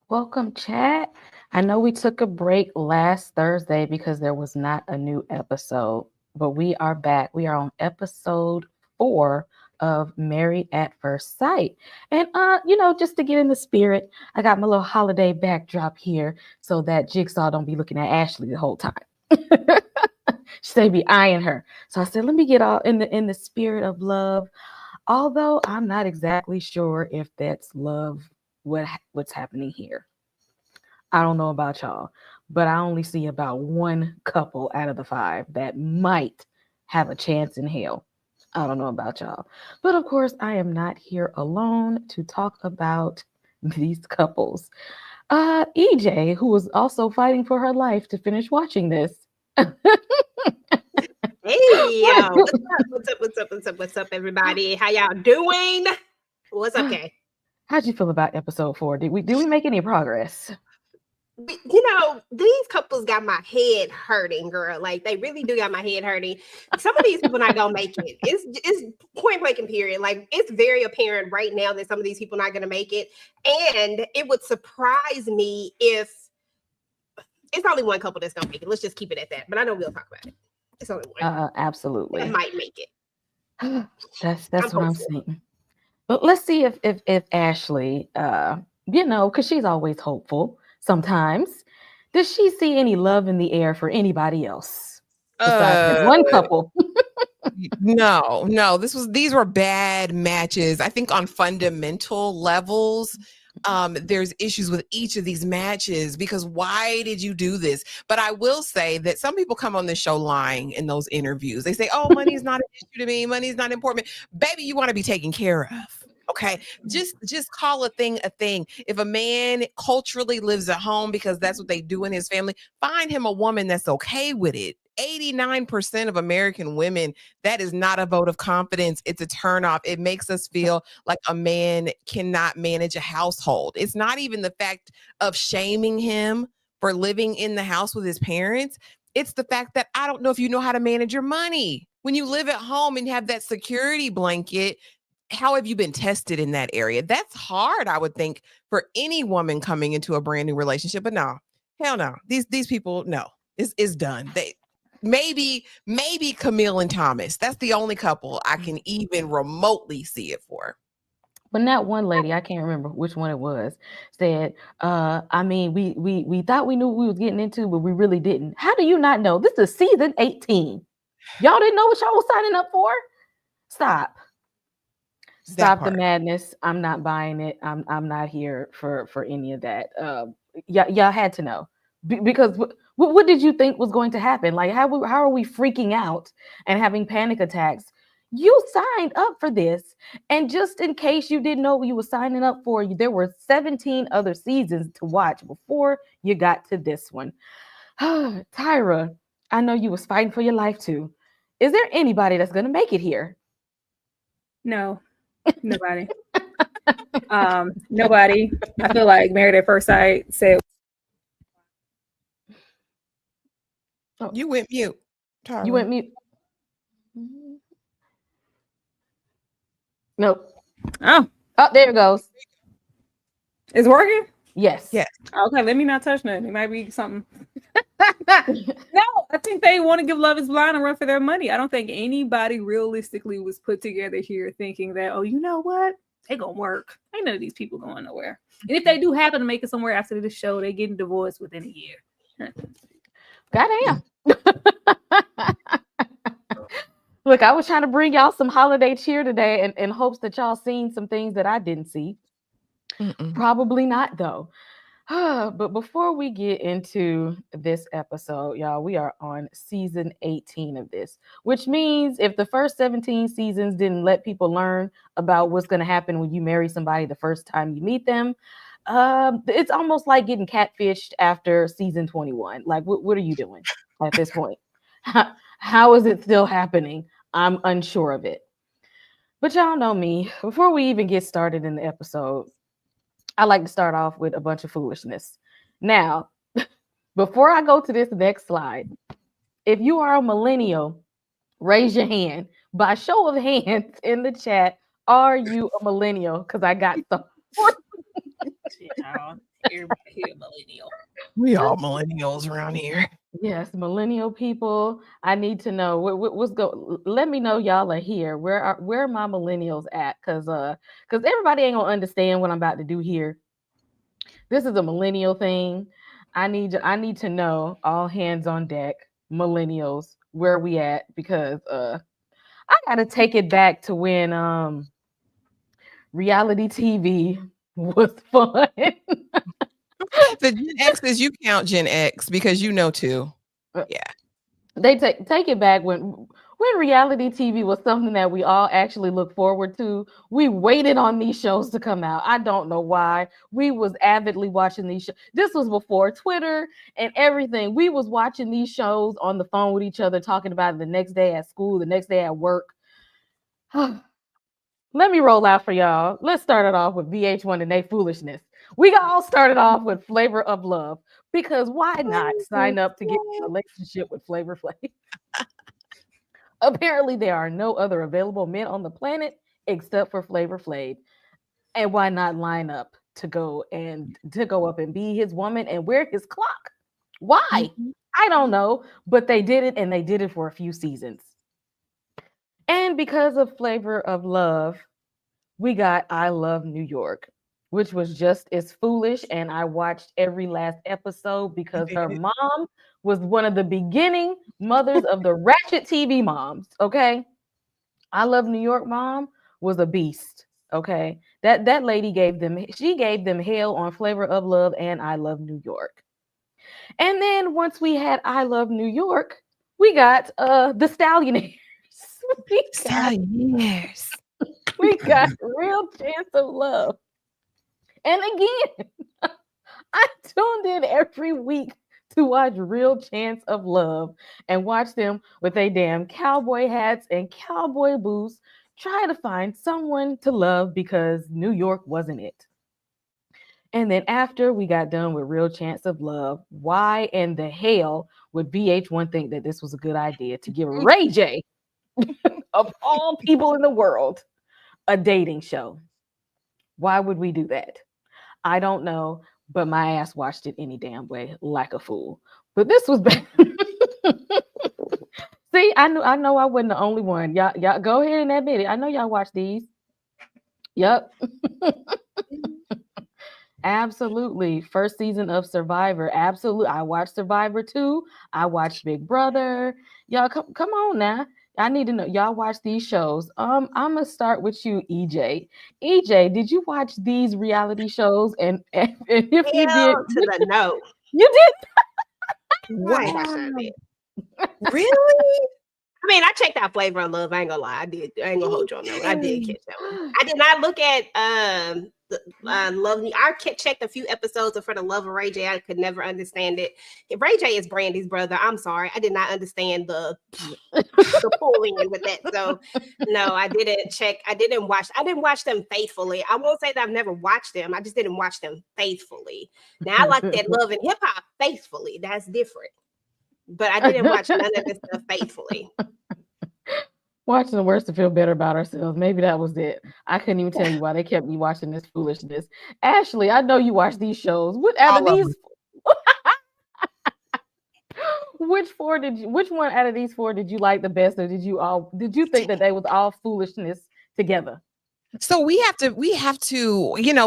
Welcome, chat. I know we took a break last Thursday because there was not a new episode, but we are back. We are on episode 4 of Married at First Sight. And just to get in the spirit, I got my little holiday backdrop here so that Jigsaw don't be looking at Ashley the whole time. She be eyeing her. So I said, let me get all in the spirit of love. Although I'm not exactly sure if that's love, what's happening here. I don't know about y'all, but I only see about one couple out of the 5 that might have a chance in hell. I don't know about y'all. But of course, I am not here alone to talk about these couples. EJ, who was also fighting for her life to finish watching this. Hey, yo. What's up, everybody? How y'all doing? What's up, Kay? How'd you feel about episode 4? Did we make any progress? These couples got my head hurting, girl. Like, they really do got my head hurting. Some of these people not gonna make it. It's point blank and period. Like, it's very apparent right now that some of these people not gonna make it. And it would surprise me if it's only one couple that's gonna make it. Let's just keep it at that. But I know we'll talk about it. It's only one. Absolutely. That might make it. That's what I'm saying. But let's see if Ashley, because she's always hopeful sometimes. Does she see any love in the air for anybody else besides one couple? No. These were bad matches. I think on fundamental levels, there's issues with each of these matches because why did you do this? But I will say that some people come on this show lying in those interviews. They say, oh, money's not an issue to me. Money's not important. Baby, you want to be taken care of. Okay, just call a thing a thing. If a man culturally lives at home because that's what they do in his family, find him a woman that's okay with it. 89% of American women, that is not a vote of confidence. It's a turnoff. It makes us feel like a man cannot manage a household. It's not even the fact of shaming him for living in the house with his parents. It's the fact that I don't know if you know how to manage your money. When you live at home and have that security blanket, how have you been tested in that area? That's hard, I would think, for any woman coming into a brand new relationship. But no, hell no. These people, no, it's done. They maybe Camille and Thomas. That's the only couple I can even remotely see it for. But not one lady, I can't remember which one it was, said, we thought we knew what we was getting into, but we really didn't. How do you not know? This is season 18. Y'all didn't know what y'all was signing up for? Stop the madness. I'm not buying it. I'm not here for any of that. Y'all had to know because what did you think was going to happen? Like how are we freaking out and having panic attacks? You signed up for this, and just in case you didn't know what you were signing up for, there were 17 other seasons to watch before you got to this one. Tyra, I know you was fighting for your life too. Is there anybody that's going to make it here? No. Nobody. Nobody. I feel like Married at First Sight said. Oh, you went mute. Tyra. You went mute. Nope. Oh, there it goes. It's working? Yes. Okay, let me not touch nothing. It might be something. No, I think they want to give Love is Blind a run for their money. I don't think anybody realistically was put together here thinking that, oh, you know what? They gonna work. Ain't none of these people going nowhere. And if they do happen to make it somewhere after the show, they getting divorced within a year. Goddamn. Look, I was trying to bring y'all some holiday cheer today in hopes that y'all seen some things that I didn't see. Probably not, though. But before we get into this episode, y'all, we are on season 18 of this, which means if the first 17 seasons didn't let people learn about what's going to happen when you marry somebody the first time you meet them, it's almost like getting catfished after season 21. Like, what are you doing at this point? How is it still happening? I'm unsure of it. But y'all know me. Before we even get started in the episode, I like to start off with a bunch of foolishness. Now, before I go to this next slide, if you are a millennial, raise your hand. By show of hands in the chat, are you a millennial? Because I got some. Everybody here millennial. We all millennials around here. Yes, millennial people. I need to know what's go. Let me know y'all are here. Where are my millennials at? Cause everybody ain't gonna understand what I'm about to do here. This is a millennial thing. I need to know, all hands on deck, millennials, where we at, because I gotta take it back to when reality TV was fun. The Gen X's, you count Gen X because you know too. Yeah. They take it back when reality TV was something that we all actually look forward to. We waited on these shows to come out. I don't know why. We was avidly watching these shows. This was before Twitter and everything. We was watching these shows on the phone with each other, talking about it the next day at school, the next day at work. Let me roll out for y'all. Let's start it off with VH1 and their foolishness. We all started off with Flavor of Love, because why not sign up to get a relationship with Flavor Flav? Apparently, there are no other available men on the planet except for Flavor Flav. And why not line up to go up and be his woman and wear his clock? Why? Mhm. I don't know, but they did it, and they did it for a few seasons. And because of Flavor of Love, we got I Love New York, which was just as foolish. And I watched every last episode because her mom was one of the beginning mothers of the ratchet TV moms. Okay. I Love New York mom was a beast. Okay. That lady gave them hell on Flavor of Love and I Love New York. And then once we had I Love New York, we got the Stallionaires. Yes. We got Real Chance of Love. And again, I tuned in every week to watch Real Chance of Love and watch them with their damn cowboy hats and cowboy boots try to find someone to love because New York wasn't it. And then after we got done with Real Chance of Love, why in the hell would VH1 think that this was a good idea to give Ray J, of all people in the world, a dating show? Why would we do that? I don't know, but my ass watched it any damn way, like a fool. But this was bad. See, I know I wasn't the only one. Y'all go ahead and admit it. I know y'all watch these. Yep. Absolutely. First season of Survivor. Absolutely. I watched Survivor 2. I watched Big Brother. Y'all come on now. I need to know. Y'all watch these shows. I'm gonna start with you, EJ. EJ, did you watch these reality shows? And if you did, Hell to the no. you did. I ain't watched none of it. Really? I mean, I checked out Flavor of Love. I ain't gonna lie. I did. I ain't gonna hold you on that one. I did catch that one. I did not look at Love. I checked a few episodes of For the Love of Ray J. I could never understand it. Ray J is Brandy's brother. I'm sorry. I did not understand the pulling with that. So no, I didn't check. I didn't watch them faithfully. I won't say that I've never watched them. I just didn't watch them faithfully. Now I like that Love and Hip Hop faithfully. That's different. But I didn't watch none of this stuff faithfully. Watching the worst to feel better about ourselves. Maybe that was it. I couldn't even tell you why they kept me watching this foolishness. Ashley, I know you watch these shows. What out of these? Which one out of these four did you like the best, or did you think that they was all foolishness together? So we have to,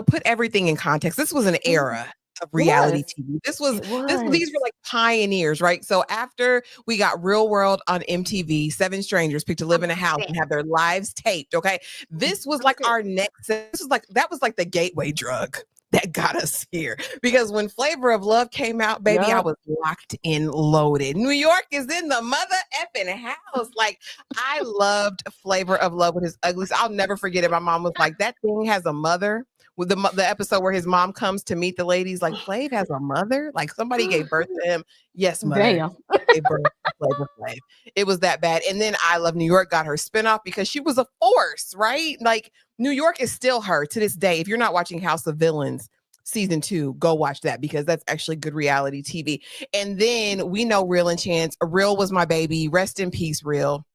put everything in context. This was an era of reality TV. These were like pioneers, right? So after we got Real World on MTV, 7 strangers picked to live in a house and have their lives taped. Okay. This was like our next, that was like the gateway drug that got us here, because when Flavor of Love came out, baby, I was locked and loaded. New York is in the mother effing house. Like, I loved Flavor of Love with his uglies. I'll never forget it. My mom was like, that thing has a mother. With the episode where his mom comes to meet the ladies, like, Flav has a mother? Like, somebody gave birth to him. Yes, mother. Damn. Gave birth to Flavor Flav. It was that bad. And then I Love New York got her spinoff because she was a force, right? Like, New York is still her to this day. If you're not watching House of Villains season 2, go watch that, because that's actually good reality TV. And then we know Real and Chance. Real was my baby. Rest in peace, Real.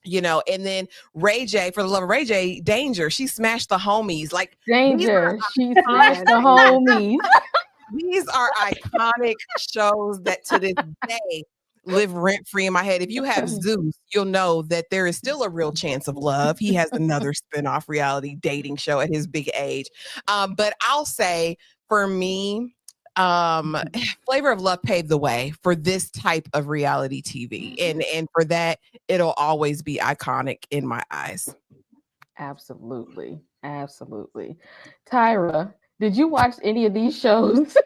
And then Ray J, For the Love of Ray J, Danger. She smashed the homies. Like, Danger. She smashed the homies. These are iconic shows that to this day live rent free in my head. If you have Zeus, you'll know that there is still a real chance of love. He has another spinoff reality dating show at his big age. But I'll say for me, Flavor of Love paved the way for this type of reality TV. And for that, it'll always be iconic in my eyes. Absolutely. Absolutely. Tyra, did you watch any of these shows?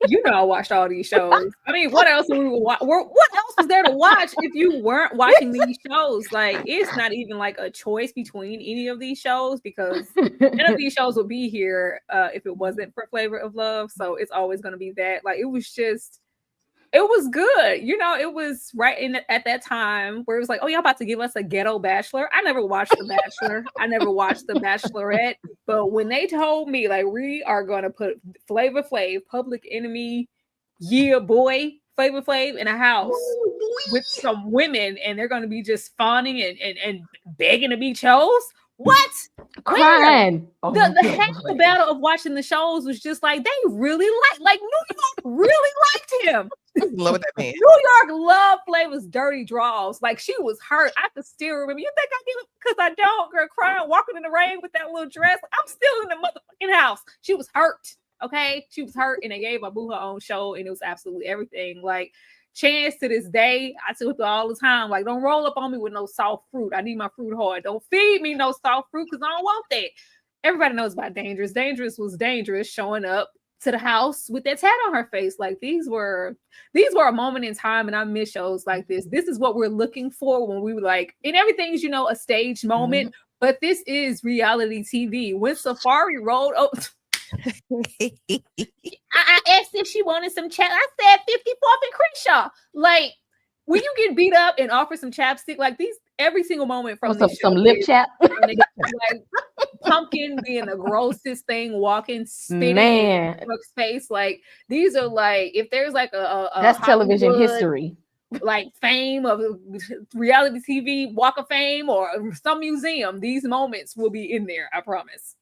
You know, I watched all these shows. I mean, what else we what else was there to watch if you weren't watching these shows? Like, it's not even like a choice between any of these shows because none of these shows would be here if it wasn't for Flavor of Love. So it's always going to be that. Like, it was good. You know, it was right in at that time where it was like, oh, y'all about to give us a ghetto bachelor. I never watched The Bachelor. I never watched The Bachelorette. But when they told me, like, we are going to put Flavor Flav, Public Enemy, yeah, boy, Flavor Flav in a house with some women, and they're going to be just fawning and begging to be chose. What? Crying. The half the battle of watching the shows was just like, they really like New York really liked him. Love that man. New York loved Flavor's dirty draws. Like, she was hurt. I could still remember. You think I get it? Because I don't. Girl, crying, walking in the rain with that little dress. I'm still in the motherfucking house. She was hurt. Okay? She was hurt, and they gave my boo her own show, and it was absolutely everything. Like, Chance to this day, I tell her all the time, like, don't roll up on me with no soft fruit. I need my fruit hard. Don't feed me no soft fruit because I don't want that. Everybody knows about Dangerous. Dangerous was Dangerous showing up to the house with that tat on her face. Like, these were a moment in time, and I miss shows like this. This is what we're looking for when we were like, and everything's, you know, a staged moment, but this is reality TV. When Safari rolled up, I asked if she wanted some chat. I said 54th and Crenshaw. Like, when you get beat up and offer some chapstick, like these, every single moment from some lip chap. Like, Pumpkin being the grossest thing, walking, spitting in Brooke's face. Like, these are like, if there's like a that's television history, like fame of reality TV, Walk of Fame, or some museum, these moments will be in there. I promise.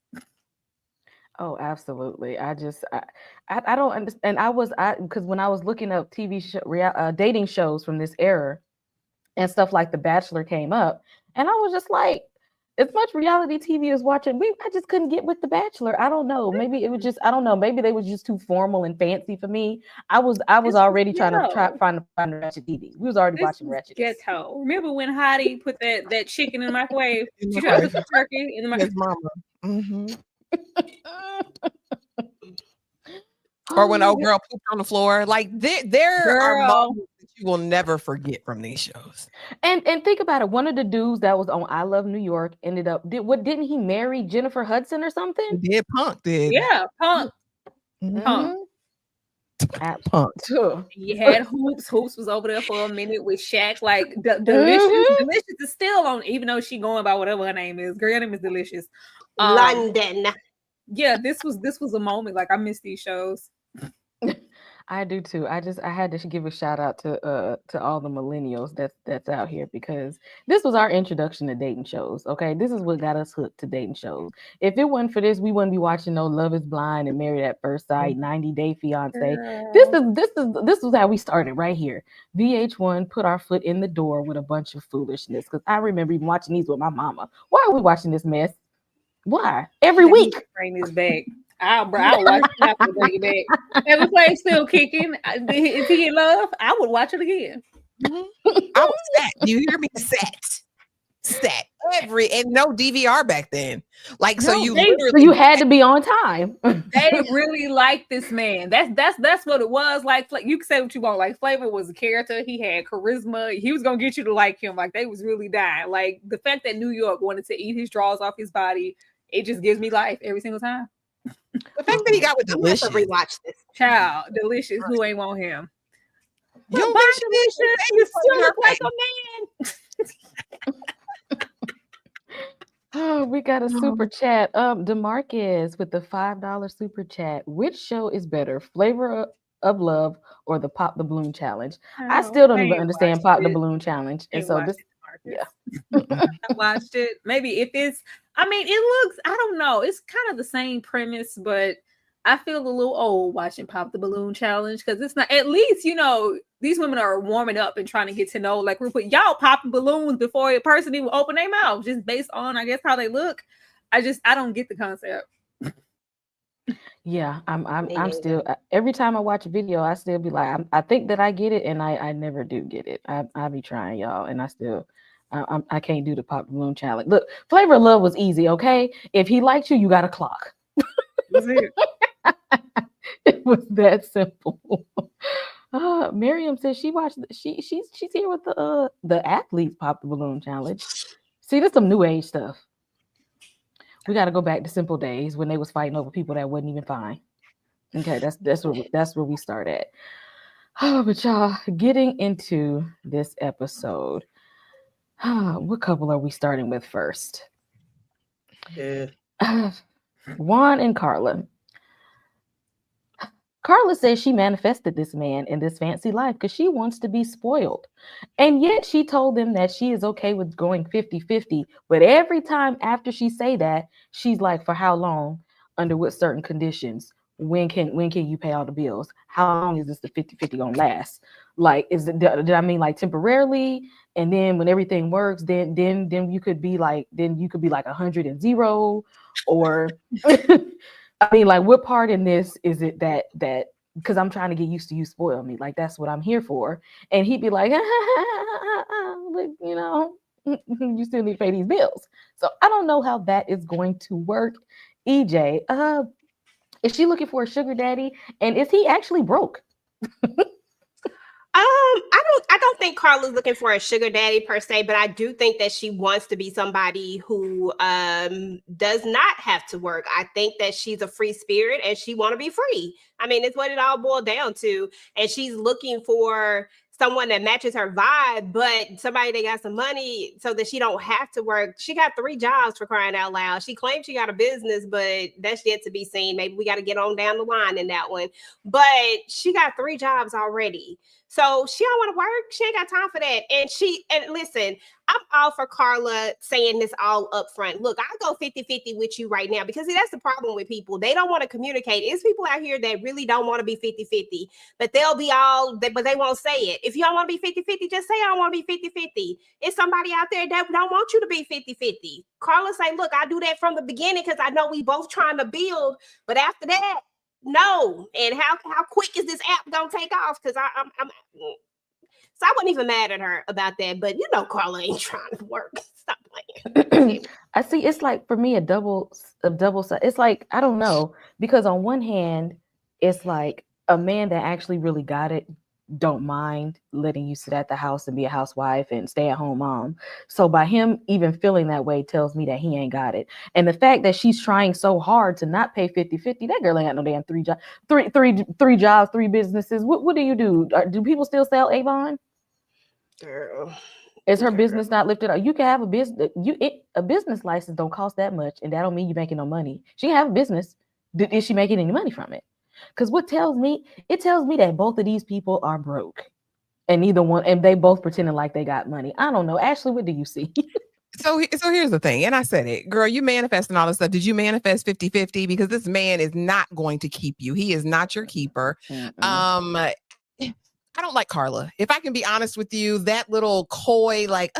Oh, absolutely. I don't understand. Because when I was looking up TV show, dating shows from this era and stuff like The Bachelor came up, and I was just like, as much reality TV as watching, I just couldn't get with The Bachelor. I don't know. Maybe it was just, I don't know. Maybe they was just too formal and fancy for me. I was already trying to find Ratchet TV. We was already watching Ratchet. Ghetto. Remember when Hottie put that chicken in the microwave? She tried to put the turkey in the microwave. His mama. Or when old girl pooped on the floor. Like, there are moments that you will never forget from these shows. And think about it. One of the dudes that was on I Love New York ended up didn't he marry Jennifer Hudson or something? He did. Punk did. Yeah, Punk. At Punk. You had Hoops. Hoops was over there for a minute with Shaq. Like, Delicious. Delicious is still on, even though she going by whatever her name is. Girl, her name is Delicious. London. Yeah, this was a moment. Like, I miss these shows. I do too. I had to give a shout out to all the millennials that's out here, because this was our introduction to dating shows. Okay, this is what got us hooked to dating shows. If it wasn't for this, we wouldn't be watching no Love Is Blind and Married at First Sight, 90 Day Fiance. This was how we started right here. VH1 put our foot in the door with a bunch of foolishness, because I remember even watching these with my mama. Why are we watching this mess? Why? Every week. Bring this back. I'll watch it after to bring it back. Every play still kicking. If he in love, I would watch it again. I was set. You hear me? Set. And no DVR back then. Like, so you had to be on time. They really liked this man. That's what it was. Like, you can say what you want. Like, Flavor was a character. He had charisma. He was gonna get you to like him. Like, they was really dying. Like, the fact that New York wanted to eat his draws off his body, it just gives me life every single time. The fact that he got with Delicious. I'm gonna rewatch this. Child, Delicious. Who ain't want him? You don't think Delicious? You still look like a man. Oh, we got a super chat. DeMarcus with the $5 super chat. Which show is better, Flavor of Love or the Pop the Balloon Challenge? I still don't even understand Pop the Balloon Challenge. And so this, yeah. I watched it. Maybe if it's, I mean, it looks, I don't know. It's kind of the same premise, but I feel a little old watching Pop the Balloon Challenge because it's not, at least, these women are warming up and trying to get to know, like, y'all popping balloons before a person even open their mouth, just based on, I guess, how they look. I don't get the concept. Yeah, I'm still, every time I watch a video, I still be like, I think that I get it, and I never do get it. I be trying, y'all, and I still, I can't do the Pop the Balloon Challenge. Look, Flavor of Love was easy, okay? If he liked you, you got a clock. That's it. It was that simple. Miriam says she watched. She's here with the athletes Pop the Balloon Challenge. See, there's some new age stuff. We got to go back to simple days when they was fighting over people that wasn't even fine. Okay, that's where we start at. Oh, but y'all, getting into this episode, what couple are we starting with first? Yeah. Juan and Carla. Carla says she manifested this man in this fancy life because she wants to be spoiled. And yet she told them that she is okay with going 50-50. But every time after she say that, she's like, for how long? Under what certain conditions? When can you pay all the bills? How long is this the 50-50 gonna last? Like, did I mean like temporarily? And then when everything works, then you could be like 100 and 0, or I mean, like, what part in this is it that because I'm trying to get used to you spoil me, like that's what I'm here for. And he'd be like, but, you still need to pay these bills. So I don't know how that is going to work. EJ, is she looking for a sugar daddy, and is he actually broke? I don't think Carla's looking for a sugar daddy per se, but I do think that she wants to be somebody who does not have to work. I think that she's a free spirit and she want to be free. I mean, it's what it all boiled down to. And she's looking for someone that matches her vibe, but somebody that got some money so that she don't have to work. She got 3 jobs, for crying out loud. She claims she got a business, but that's yet to be seen. Maybe we got to get on down the line in that one. But she got 3 jobs already. So she don't want to work. She ain't got time for that. And listen, I'm all for Carla saying this all up front. Look, I'll go 50-50 with you right now, because that's the problem with people. They don't want to communicate. It's people out here that really don't want to be 50-50, but they'll be but they won't say it. If you don't want to be 50-50, just say I don't want to be 50-50. It's somebody out there that don't want you to be 50-50. Carla say, look, I do that from the beginning because I know we both trying to build, but after that, no. And how quick is this app gonna take off? Because I'm so I wasn't even mad at her about that. But Carla ain't trying to work. Stop playing. I see. It's like, for me, a double side. It's like, I don't know, because on one hand, it's like a man that actually really got it don't mind letting you sit at the house and be a housewife and stay at home mom. So by him even feeling that way tells me that he ain't got it. And the fact that she's trying so hard to not pay 50-50, that girl ain't got no damn 3 jobs, three jobs, 3 businesses. What do you do? Do people still sell Avon? Girl. Is her business not lifted up? You can have a business. A business license don't cost that much, and that don't mean you're making no money. She can have a business. Is she making any money from it? Because it tells me that both of these people are broke, and they both pretending like they got money. I don't know. Ashley, what do you see? So here's the thing, and I said it, girl, you manifesting all this stuff. Did you manifest 50-50? Because this man is not going to keep you. He is not your keeper. Mm-mm. I don't like Carla. If I can be honest with you, that little coy, like,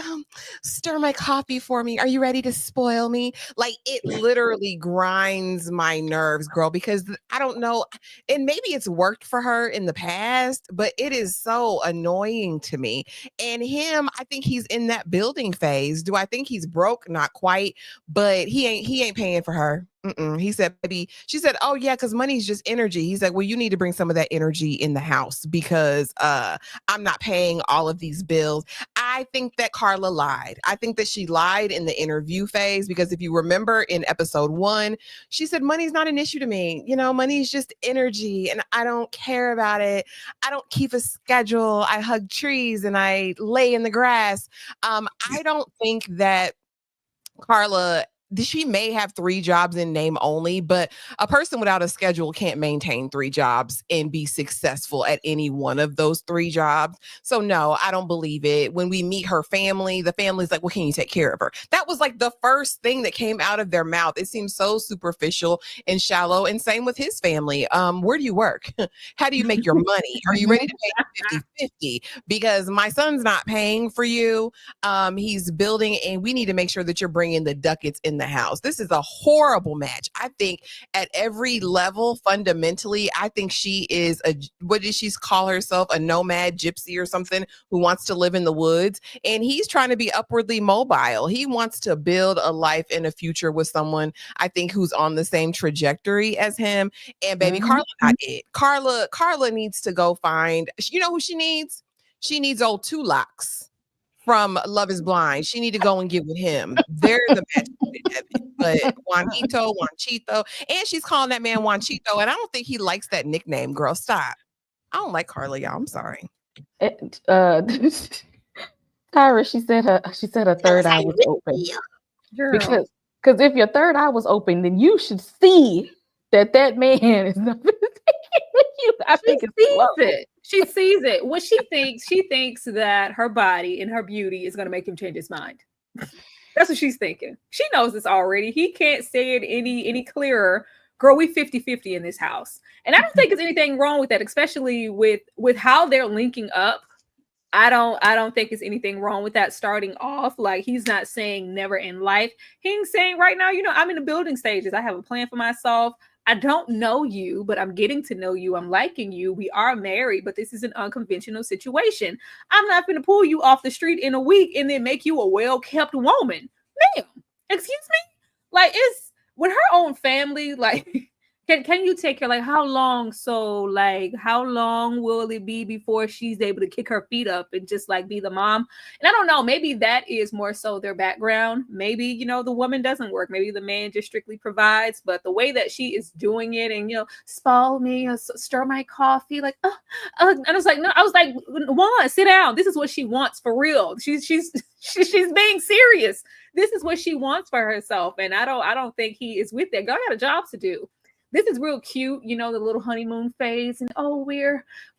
stir my coffee for me. Are you ready to spoil me? Like, it literally grinds my nerves, girl, because I don't know. And maybe it's worked for her in the past, but it is so annoying to me. And him, I think he's in that building phase. Do I think he's broke? Not quite, but he ain't paying for her. He said, baby, she said, oh yeah, because money's just energy. He's like, well, you need to bring some of that energy in the house because I'm not paying all of these bills. I think that Carla lied. I think that she lied in the interview phase, because if you remember in episode 1, she said, money's not an issue to me. Money's just energy and I don't care about it. I don't keep a schedule. I hug trees and I lay in the grass. I don't think that Carla she may have 3 jobs in name only, but a person without a schedule can't maintain 3 jobs and be successful at any one of those 3 jobs. So no, I don't believe it. When we meet her family, the family's like, well, can you take care of her? That was like the first thing that came out of their mouth. It seems so superficial and shallow. And same with his family. Where do you work? How do you make your money? Are you ready to pay 50-50? Because my son's not paying for you. He's building, and we need to make sure that you're bringing the ducats in the house. This is a horrible match. I think at every level, fundamentally, I think she is what did she call herself? A nomad gypsy or something who wants to live in the woods. And he's trying to be upwardly mobile. He wants to build a life and a future with someone, I think, who's on the same trajectory as him. And baby, Carla not it. Carla needs to go find, you know who she needs? She needs old Two Locks from Love is Blind. She need to go and get with him. They're the match made in heaven. But Juanchito, and she's calling that man Juanchito, and I don't think he likes that nickname. Girl, stop. I don't like Carla, y'all. I'm sorry. Tyra, she said her third eye was open. Because if your third eye was open, then you should see that man is not with you. I think it's it. She sees it. What she thinks that her body and her beauty is going to make him change his mind. That's what she's thinking. She knows this already. He can't say it any clearer. Girl, we 50-50 in this house. And I don't think there's anything wrong with that, especially with how they're linking up. I don't think there's anything wrong with that starting off. Like, he's not saying never in life. He's saying right now, I'm in the building stages. I have a plan for myself. I don't know you, but I'm getting to know you. I'm liking you. We are married, but this is an unconventional situation. I'm not going to pull you off the street in a week and then make you a well-kept woman. Ma'am, excuse me? Like, it's with her own family, like, can you take her, like, how long? So, like, how long will it be before she's able to kick her feet up and just, like, be the mom? And I don't know, maybe that is more so their background. Maybe, the woman doesn't work. Maybe the man just strictly provides. But the way that she is doing it and, spoil me, stir my coffee, like, and I was like, no, Juan, sit down. This is what she wants for real. She's being serious. This is what she wants for herself. And I don't think he is with that. Girl, I got a job to do. This is real cute, the little honeymoon phase. And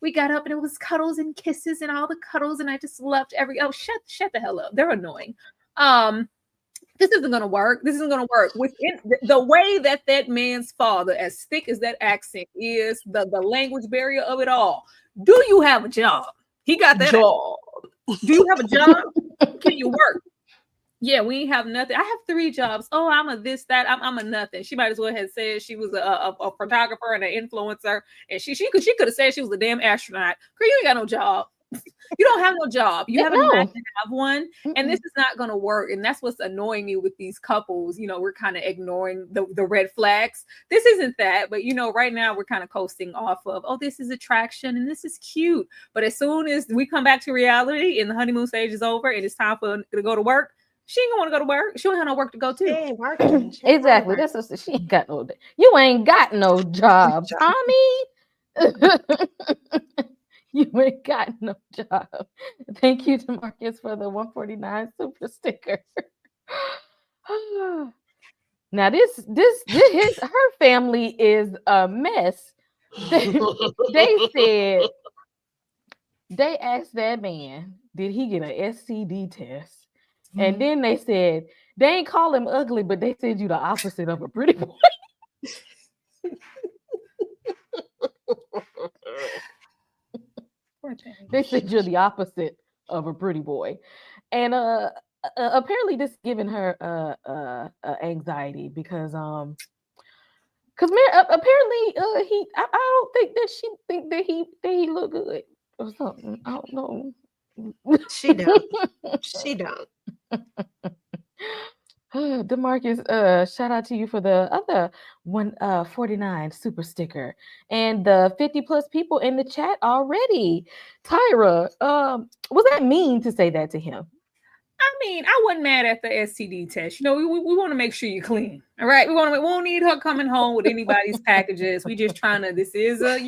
we got up and it was cuddles and kisses and all the cuddles. And I just loved shut the hell up. They're annoying. This isn't going to work. This isn't going to work. Within the way that man's father, as thick as that accent is, the language barrier of it all. Do you have a job? He got that job. Do you have a job? Can you work? Yeah, we ain't have nothing. I have 3 jobs. Oh, I'm a this, that. I'm a nothing. She might as well have said she was a photographer and an influencer. And she could have said she was a damn astronaut. Girl, you ain't got no job. You don't have no job. You haven't had to have one. And this is not going to work. And that's what's annoying me with these couples. We're kind of ignoring the red flags. This isn't that. But, right now we're kind of coasting off of, this is attraction and this is cute. But as soon as we come back to reality and the honeymoon stage is over and it's time for her to go to work, she ain't gonna want to go to work. She don't have no work to go to. She ain't working. Exactly. That's what she ain't got no. You ain't got no job, Tommy. You ain't got no job. Thank you to Marcus for the 149 super sticker. Now her family is a mess. They asked that man, did he get an STD test? And then they said, they ain't call him ugly, but they said you the opposite of a pretty boy. They said you're the opposite of a pretty boy. And apparently this giving her anxiety because apparently I don't think that she think that he look good or something. I don't know. She don't. She don't. DeMarcus, shout out to you for the other 149 super sticker and the 50+ people in the chat already. Tyra, was that mean to say that to him? I mean, I wasn't mad at the STD test. We want to make sure you're clean. All right. We won't need her coming home with anybody's packages. We just this is a,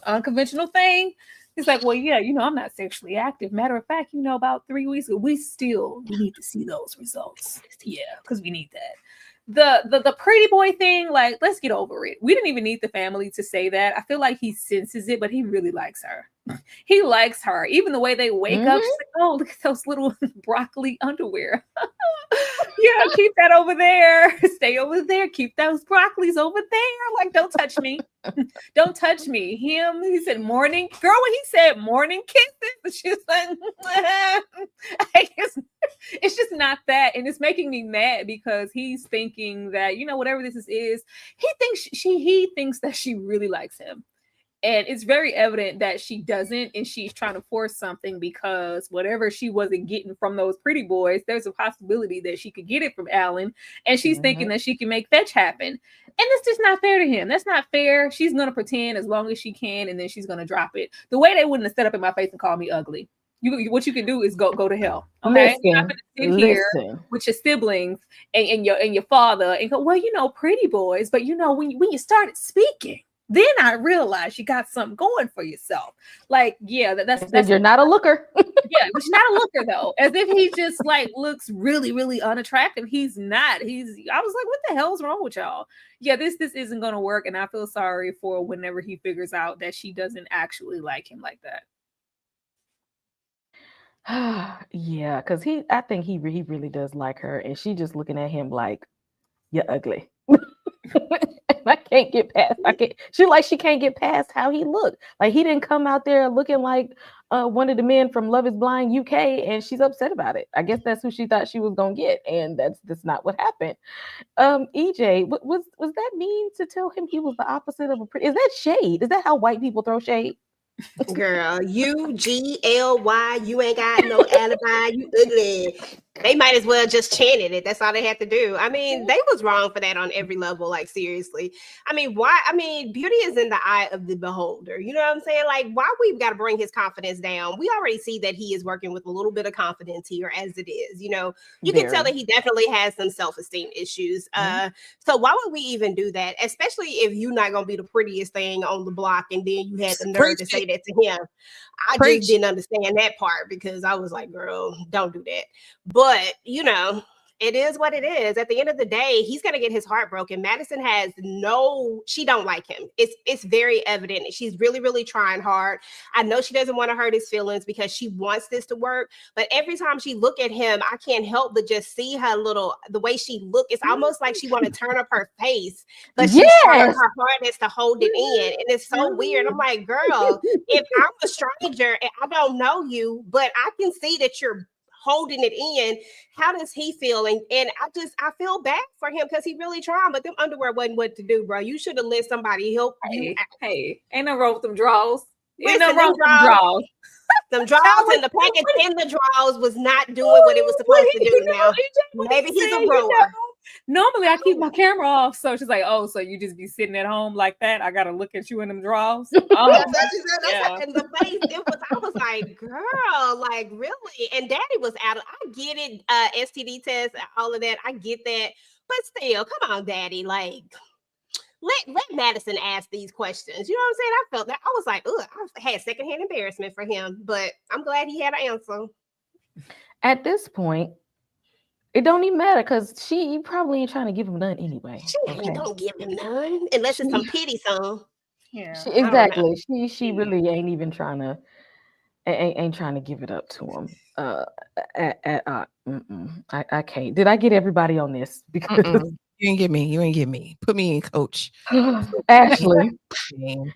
unconventional thing. It's like, well, yeah, I'm not sexually active. Matter of fact, about 3 weeks ago, we need to see those results. Yeah, because we need that. the pretty boy thing, like, let's get over it. We didn't even need the family to say that. I feel like he senses it, but he really likes her. He likes her. Even the way they wake up, she's like, oh, look at those little broccoli underwear. Yeah, keep that over there. Stay over there. Keep those broccolis over there. Like, don't touch me. Don't touch me. He said morning. Girl, when he said morning kisses, she's like, it's just not that. And it's making me mad because he's thinking that, whatever this is, he thinks that she really likes him. And it's very evident that she doesn't, and she's trying to force something because whatever she wasn't getting from those pretty boys, there's a possibility that she could get it from Alan, and she's thinking that she can make fetch happen. And it's just not fair to him. That's not fair. She's going to pretend as long as she can, and then she's going to drop it. The way they wouldn't have set up in my face and called me ugly. What you can do is go to hell. Okay, I'm gonna sit here with your siblings and your father and go, well, pretty boys, but when you started speaking, then I realized you got something going for yourself. Like, yeah, that's you're not a looker. Yeah, but you're not a looker though. As if he just like looks really, really unattractive. He's not. I was like, what the hell's wrong with y'all? Yeah, this isn't gonna work. And I feel sorry for whenever he figures out that she doesn't actually like him like that. Yeah, because I think he really does like her, and she just looking at him like, you're ugly. I can't get past. She can't get past how he looked. Like, he didn't come out there looking like one of the men from Love Is Blind UK, and she's upset about it. I guess that's who she thought she was gonna get, and that's not what happened. EJ, was that mean to tell him he was the opposite of a pretty? Is that shade? Is that how white people throw shade? Girl, UGLY, you ain't got no alibi, you ugly. They might as well just chanted it. That's all they had to do. I mean, they was wrong for that on every level. Like, seriously. I mean, why? I mean, beauty is in the eye of the beholder. You know what I'm saying? Like, why we've got to bring his confidence down? We already see that he is working with a little bit of confidence here as it is. You can tell that he definitely has some self-esteem issues. So why would we even do that? Especially if you're not going to be the prettiest thing on the block and then you had the nerve to say that to him. I just didn't understand that part because I was like, girl, don't do that. But, it is what it is. At the end of the day, he's going to get his heart broken. Madison she don't like him. It's very evident. She's really, really trying hard. I know she doesn't want to hurt his feelings because she wants this to work. But every time she look at him, I can't help but just see the way she look. It's almost like she want to turn up her face, but she's trying her hardest to hold it in. And it's so weird. I'm like, girl, if I'm a stranger and I don't know you, but I can see that you're holding it in, how does he feel? And I feel bad for him because he really trying, but them underwear wasn't what to do, bro. You should have let somebody help you. Hey, ain't no wrong with them draws. Ain't no wrong with them draws. Them draws and the package in the draws was not doing what it was supposed to do. Now maybe he's a grower. Normally I keep my camera off, so she's like, "Oh, so you just be sitting at home like that? I gotta look at you in them drawers." Oh, and the face, I was like, "Girl, like really?" And Daddy was out of. I get it, STD test, all of that. I get that, but still, come on, Daddy, like. Let Madison ask these questions. You know what I'm saying? I felt that. I was like, ugh, I had secondhand embarrassment for him, but I'm glad he had an answer. At this point, it don't even matter because she probably ain't trying to give him none anyway. She ain't gonna give him none unless it's some pity song. Yeah, exactly. She really ain't even trying to give it up to him. I can't. Did I get everybody on this? Because You ain't get me. Put me in, coach. Ashley. Is this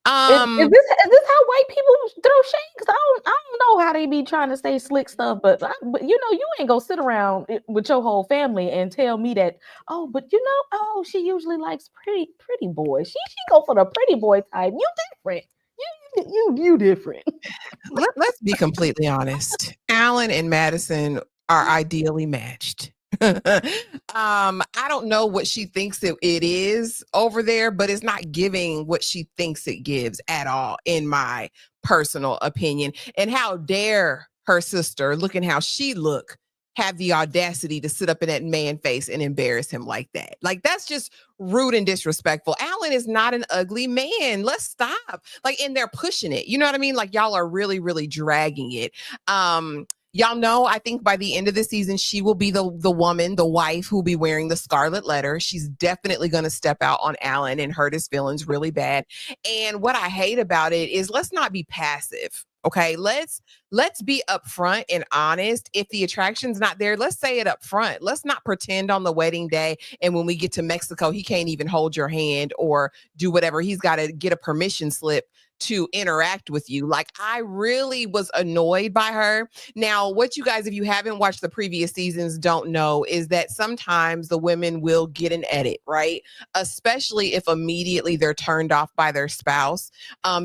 how white people throw shade? Because I don't know how they be trying to say slick stuff, but you ain't gonna sit around with your whole family and tell me that, but she usually likes pretty boys. She go for the pretty boy type. You different. You different. Let's be completely honest. Alan and Madison are ideally matched. I don't know what she thinks it is over there, but it's not giving what she thinks it gives at all, in my personal opinion. And how dare her sister, looking how she look, have the audacity to sit up in that man face and embarrass him like that. Like, that's just rude and disrespectful. Alan is not an ugly man. Let's stop. Like, and they're pushing it. You know what I mean? Like, y'all are really, really dragging it. Y'all know, I think by the end of the season, she will be the woman, the wife who will be wearing the scarlet letter. She's definitely going to step out on Alan and hurt his feelings really bad. And what I hate about it is, let's not be passive. Okay, let's be upfront and honest. If the attraction's not there, let's say it up front. Let's not pretend on the wedding day and when we get to Mexico, he can't even hold your hand or do whatever. He's got to get a permission slip to interact with you. Like, I really was annoyed by her. Now, what you guys, if you haven't watched the previous seasons, don't know is that sometimes the women will get an edit, right? Especially if immediately they're turned off by their spouse.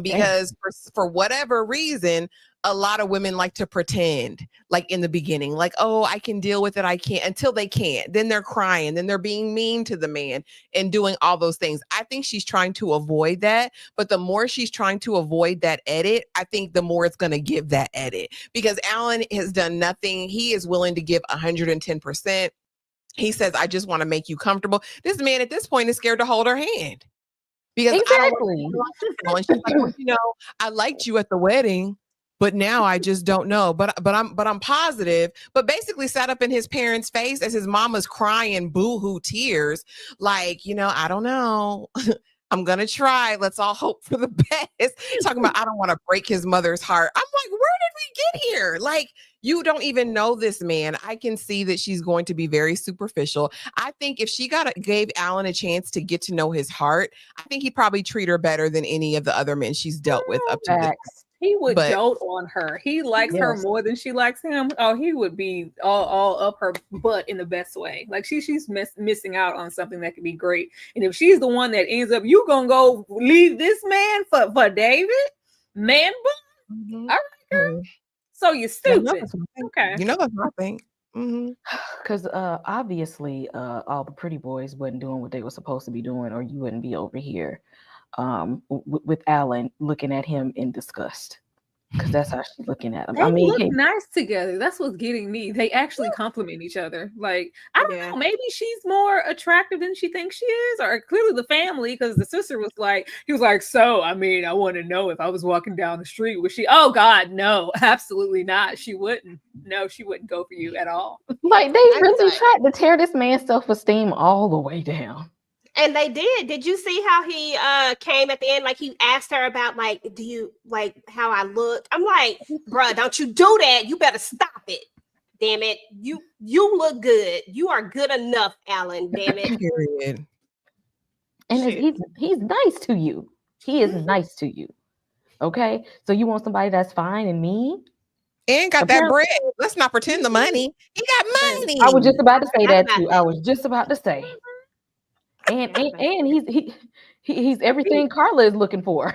Because for whatever reason, a lot of women like to pretend, like in the beginning, like, oh, I can deal with it. I can't, until they can't. Then they're crying. Then they're being mean to the man and doing all those things. I think she's trying to avoid that. But the more she's trying to avoid that edit, I think the more it's going to give that edit, because Alan has done nothing. He is willing to give 110%. He says, I just want to make you comfortable. This man at this point is scared to hold her hand. Because Exactly. and she's like, well, you know, I liked you at the wedding, but now I just don't know. But I'm positive. But basically sat up in his parents' face as his mama's crying boo-hoo tears. Like, you know, I don't know. I'm gonna try. Let's all hope for the best. Talking about, I don't want to break his mother's heart. I'm like, where did we get here? Like, you don't even know this man. I can see that she's going to be very superficial. I think if she gave Alan a chance to get to know his heart, I think he'd probably treat her better than any of the other men she's dealt with up to this point. He would dote on her. He likes her more than she likes him. Oh, he would be all up her butt in the best way. Like she's missing out on something that could be great. And if she's the one that ends up, you gonna go leave this man for David? Man, all right, girl. So you're stupid. Okay. You know that's my thing. Because obviously all the pretty boys wasn't doing what they were supposed to be doing, or you wouldn't be over here with Alan looking at him in disgust, because that's how she's looking at him. They look nice together. That's what's getting me. They actually compliment each other. Like, I don't know, maybe she's more attractive than she thinks she is, or clearly the family, because the sister was like, he was like, so I mean, I want to know if I was walking down the street, was she? Oh God, no, absolutely not. She wouldn't. No, she wouldn't go for you at all. Like, they really tried to tear this man's self-esteem all the way down. And they did. Did you see how he came at the end? Like, he asked her about, like, do you like how I look? I'm like, bruh, don't you do that. You better stop it. Damn it. You look good. You are good enough, Alan. Damn it. Period. And he's nice to you. He is nice to you. Okay? So you want somebody that's fine and mean? And got that bread. Let's not pretend the money. He got money. I was just about to say that too. I was just about to say. And he's everything Carla is looking for.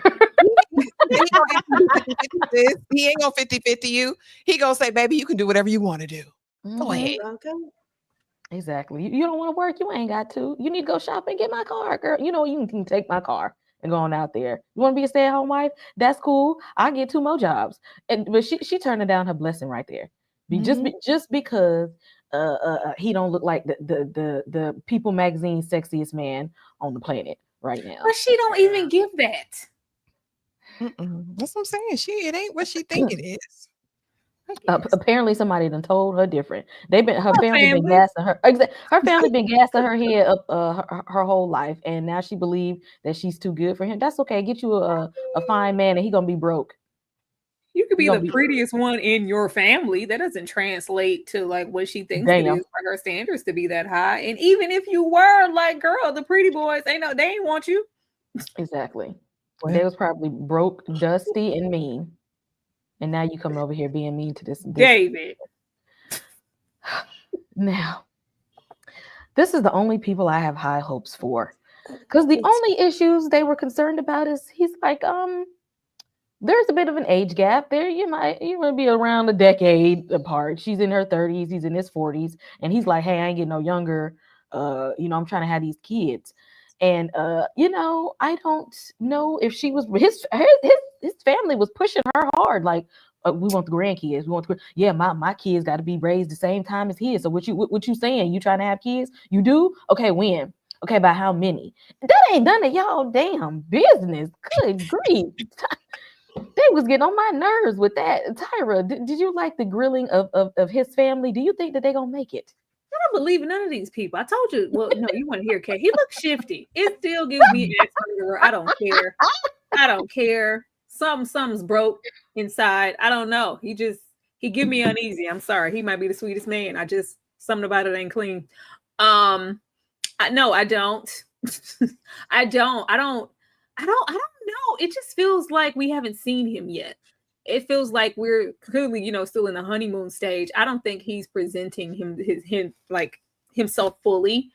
He ain't gonna 50-50 you. He gonna say, baby, you can do whatever you want to do. Go ahead. Okay. Exactly. You don't want to work, you ain't got to. You need to go shop and get my car, girl. You know, you can take my car and go on out there. You want to be a stay-at-home wife? That's cool. I'll get 2 more jobs. But she turning down her blessing right there. Just because he don't look like the People magazine sexiest man on the planet right now. But she don't even give that. That's what I'm saying. It ain't what she think it is. Apparently somebody done told her different. Her family been gassing her. Her family been gassing her head up her whole life, and now she believes that she's too good for him. That's okay. Get you a fine man, and he gonna be broke. You could be the prettiest one in your family. That doesn't translate to like what she thinks it is for her standards to be that high. And even if you were like, girl, the pretty boys, they ain't want you. Exactly. They was probably broke, dusty, and mean. And now you coming over here being mean to this David. Now, this is the only people I have high hopes for. Because the only issues they were concerned about is he's like, there's a bit of an age gap there. You might be around a decade apart. She's in her 30s, he's in his 40s, and he's like, hey, I ain't getting no younger. I'm trying to have these kids. And I don't know if she was his family was pushing her hard, like, we want the grandkids. My kids got to be raised the same time as his. So what you saying? You trying to have kids? You do? Okay, when? Okay, by how many? That ain't none of y'all damn business. Good grief. They was getting on my nerves with that. Tyra, did you like the grilling of his family? Do you think that they're gonna make it? I don't believe in none of these people. I told you. Well, no, you want to hear Kay. He looks shifty. It still gives me X hunger. I don't care. I don't care. Something's broke inside. I don't know. He give me uneasy. I'm sorry. He might be the sweetest man. Something about it ain't clean. No, I don't. I don't know. It just feels like we haven't seen him yet. It feels like we're clearly, still in the honeymoon stage. I don't think he's presenting himself fully.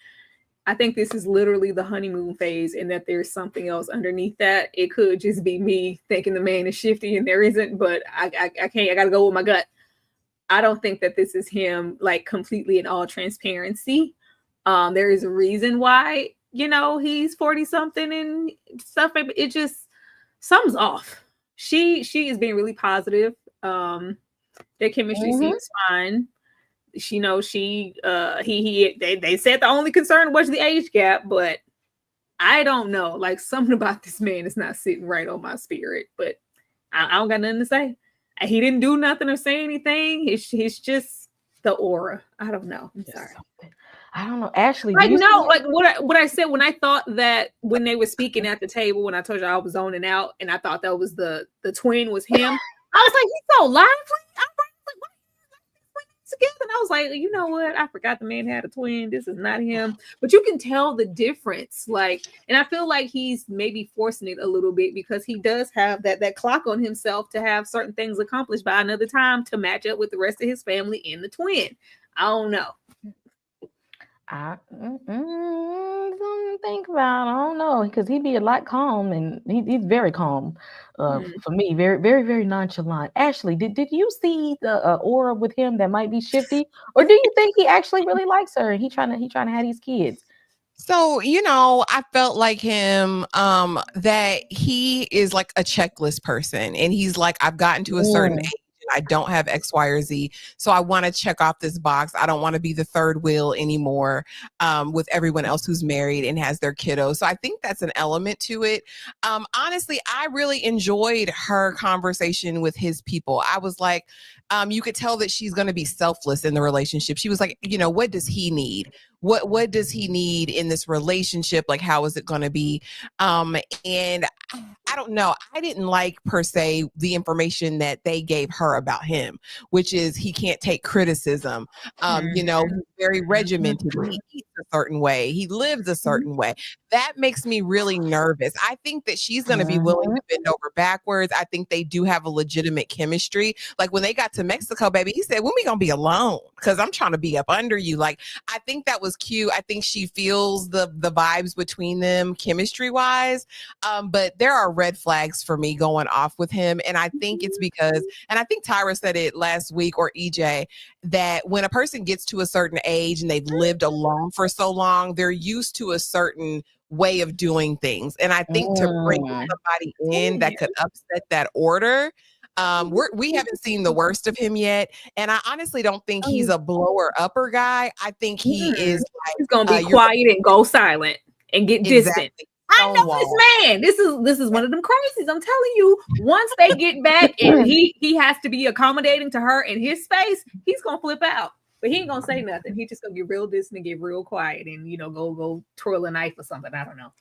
I think this is literally the honeymoon phase, and that there's something else underneath that. It could just be me thinking the man is shifty, and there isn't. But I can't. I got to go with my gut. I don't think that this is him, like, completely in all transparency. There is a reason why, he's 40 something and stuff. It just, something's off. She is being really positive. Their chemistry seems fine. They said the only concern was the age gap, but I don't know. Like, something about this man is not sitting right on my spirit. But I don't got nothing to say. He didn't do nothing or say anything. It's just the aura. I don't know. I'm sorry. I don't know. Ashley, what I said when I thought that when they were speaking at the table, when I told you I was zoning out and I thought that was the twin was him, I was like, he's so lively. I'm like, what are you together? And I was like, you know what? I forgot the man had a twin. This is not him. But you can tell the difference. Like, and I feel like he's maybe forcing it a little bit because he does have that clock on himself to have certain things accomplished by another time to match up with the rest of his family in the twin. I don't know. I don't think about. I don't know, because he'd be a lot calm, and he's very calm. For me, very, very, very nonchalant. Ashley, did you see the aura with him that might be shifty, or do you think he actually really likes her and he trying to have these kids? So, I felt like him, that he is like a checklist person, and he's like, I've gotten to a certain age. I don't have X, Y, or Z. So I want to check off this box. I don't want to be the third wheel anymore with everyone else who's married and has their kiddos. So I think that's an element to it. Honestly, I really enjoyed her conversation with his people. I was like, you could tell that she's going to be selfless in the relationship. She was like, what does he need? What does he need in this relationship? Like, how is it going to be? And I don't know. I didn't like, per se, the information that they gave her about him, which is he can't take criticism. He's very regimented. He eats a certain way. He lives a certain way. That makes me really nervous. I think that she's going to be willing to bend over backwards. I think they do have a legitimate chemistry. Like, when they got to Mexico, baby, he said, when we going to be alone? Because I'm trying to be up under you. Like, I think that was cute. I think she feels the vibes between them chemistry wise. But there are red flags for me going off with him. And I think it's because, and I think Tyra said it last week, or EJ, that when a person gets to a certain age and they've lived alone for so long, they're used to a certain way of doing things. And I think to bring somebody in that could upset that order, we haven't seen the worst of him yet. And I honestly don't think he's a blower upper guy. I think he is like, he's gonna be quiet and go silent and get distant. I know this man. This is one of them crazies. I'm telling you, once they get back and he has to be accommodating to her in his space, he's gonna flip out. But he ain't gonna say nothing. He just gonna get real distant and get real quiet and go twirl a knife or something. I don't know.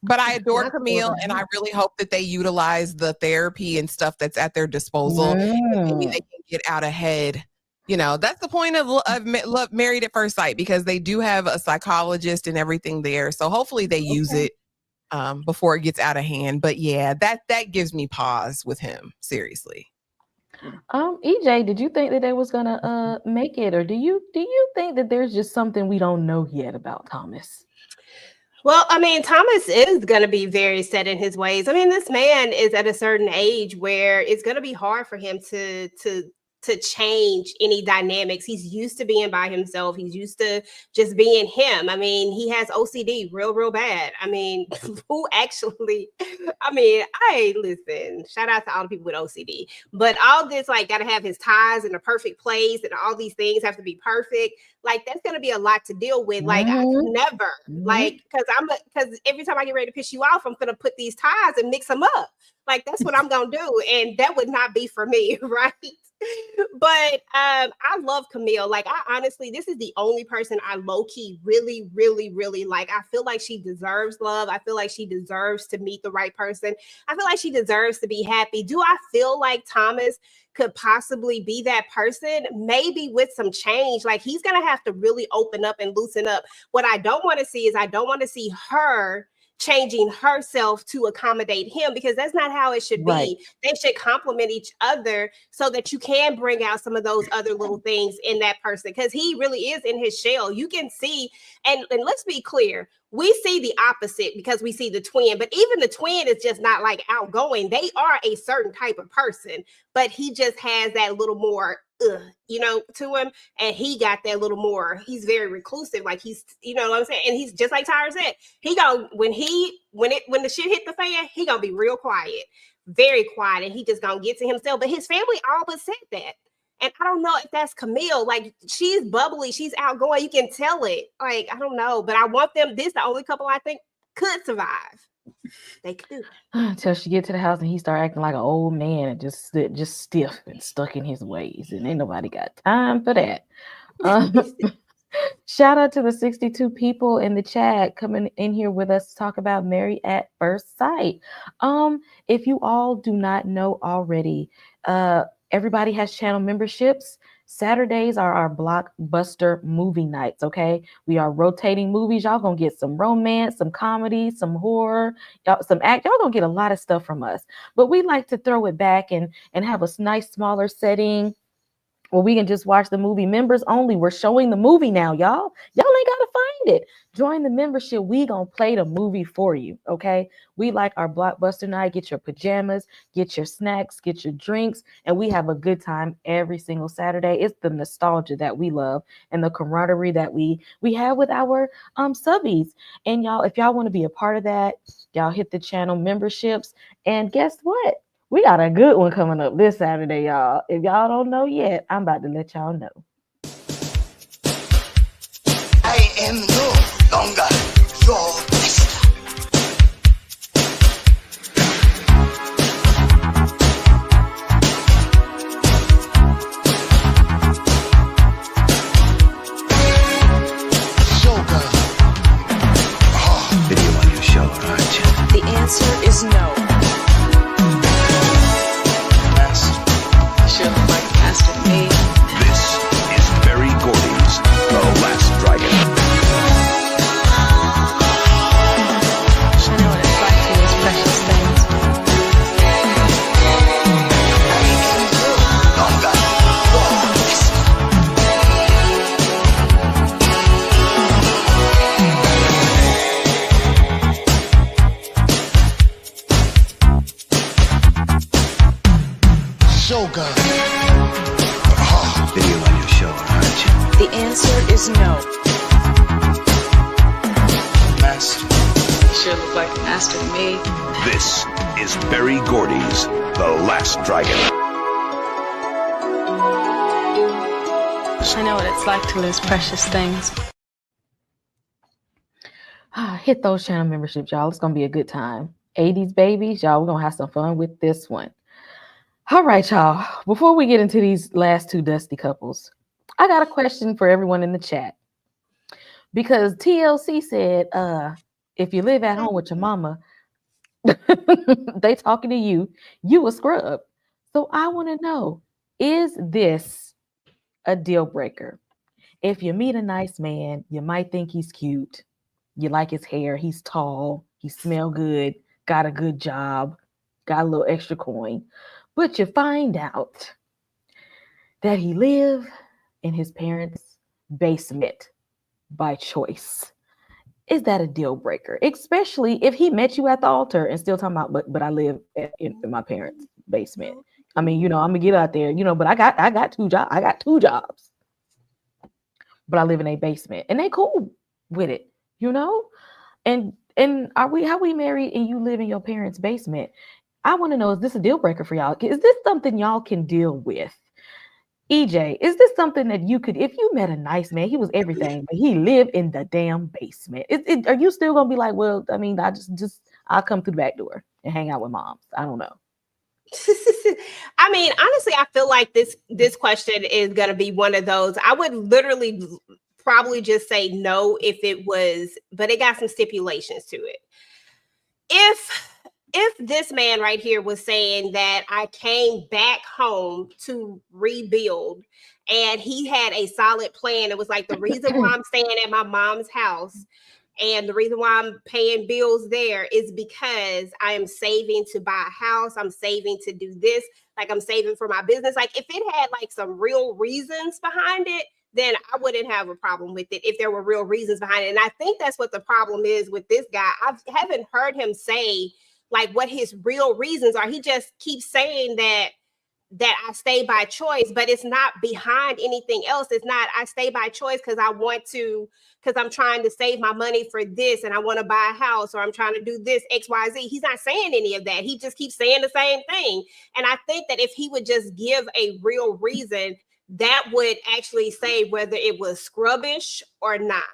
But I adore Camille, and I really hope that they utilize the therapy and stuff that's at their disposal. Maybe they can get out ahead. That's the point of love, Married at First Sight, because they do have a psychologist and everything there. So hopefully they use it before it gets out of hand. But yeah, that gives me pause with him. Seriously. EJ, did you think that they was gonna make it, or do you think that there's just something we don't know yet about Thomas? Well, I mean, Thomas is going to be very set in his ways. I mean, this man is at a certain age where it's going to be hard for him to to change any dynamics. He's used to being by himself. He's used to just being him. I mean, he has OCD real bad. I mean, who actually, listen, shout out to all the people with OCD, but all this, like, got to have his ties in a perfect place and all these things have to be perfect. Like, that's going to be a lot to deal with. Like, I could never, like, because every time I get ready to piss you off, I'm going to put these ties and mix them up. Like, that's what I'm going to do. And that would not be for me, right? But I love Camille. Like, I honestly, this is the only person I low-key really like. I feel like she deserves love. I feel like she deserves to meet the right person. I feel like she deserves to be happy. Do I feel like Thomas could possibly be that person? Maybe with some change. Like, he's going to have to really open up and loosen up. What I don't want to see is I don't want to see her changing herself to accommodate him, because that's not how it should be. They should complement each other so that you can bring out some of those other little things in that person, because he really is in his shell. You can see, and let's be clear, we see the opposite because we see the twin, but even the twin is just not like outgoing. They are a certain type of person, but he just has that little more to him, and he got that little more. He's very reclusive, like he's, you know what I'm saying, and he's just like Tyra said, he go when the shit hit the fan, he gonna be real quiet, very quiet, and he just gonna get to himself. But his family all but said that, and I don't know if that's Camille. Like, she's bubbly, she's outgoing, you can tell it. Like, I don't know, but I want them. This the only couple I think could survive. They could. Until she get to the house and he start acting like an old man and just stiff and stuck in his ways, and ain't nobody got time for that. Shout out to the 62 people in the chat coming in here with us to talk about Married at First Sight. If you all do not know already, everybody has channel memberships. Saturdays are our blockbuster movie nights, okay? We are rotating movies. Y'all gonna get some romance, some comedy, some horror, some act. Y'all gonna get a lot of stuff from us. But we like to throw it back and have a nice smaller setting where we can just watch the movie. Members only. We're showing the movie now, y'all. Y'all ain't gotta find it. Join the membership. We gonna play the movie for you, okay? We like our blockbuster night. Get your pajamas, get your snacks, get your drinks, and we have a good time every single Saturday. It's the nostalgia that we love and the camaraderie that we have with our subbies. And y'all, if y'all want to be a part of that, y'all hit the channel memberships. And guess what? We got a good one coming up this Saturday, y'all. If y'all don't know yet, I'm about to let y'all know. I am no longer your sister. Showgirl. Video on your show, aren't you? The answer is no. Sure look like a master to me. This is Barry Gordy's The Last Dragon. I know what it's like to lose precious things. Showgirl. Video on your show, aren't you? The answer is no. Master. Sure look like a master to me. This is Barry Gordy's The Last Dragon. I know what it's like to lose precious things. Hit those channel memberships, y'all. It's gonna be a good time. 80s babies, y'all. We're gonna have some fun with this one. All right, y'all. Before we get into these last two dusty couples, I got a question for everyone in the chat. Because TLC said, if you live at home with your mama, they talking to you, you a scrub. So I want to know, is this a deal breaker? If you meet a nice man, you might think he's cute. You like his hair. He's tall. He smell good. Got a good job. Got a little extra coin. But you find out that he lived in his parents' basement by choice. Is that a deal breaker? Especially if he met you at the altar and still talking about, but I live in my parents' basement. I mean, I'm gonna get out there, but I got 2 jobs. I got 2 jobs. But I live in a basement and they cool with it, And how we married and you live in your parents' basement? I want to know, is this a deal breaker for y'all? Is this something y'all can deal with? EJ, is this something that you could, if you met a nice man, he was everything, but he lived in the damn basement? Are you still gonna be like, well, I mean, I'll come through the back door and hang out with moms? I don't know. I mean, honestly, I feel like this question is gonna be one of those. I would literally probably just say no if it was, but it got some stipulations to it. If this man right here was saying that I came back home to rebuild and he had a solid plan, it was like the reason why I'm staying at my mom's house and the reason why I'm paying bills there is because I am saving to buy a house. I'm saving to do this. Like I'm saving for my business. Like if it had like some real reasons behind it, then I wouldn't have a problem with it if there were real reasons behind it. And I think that's what the problem is with this guy. I haven't heard him say like what his real reasons are. He just keeps saying that I stay by choice, but it's not behind anything else. It's not, I stay by choice because I'm trying to save my money for this and I want to buy a house, or I'm trying to do this, XYZ. He's not saying any of that. He just keeps saying the same thing. And I think that if he would just give a real reason, that would actually say whether it was scrubbish or not.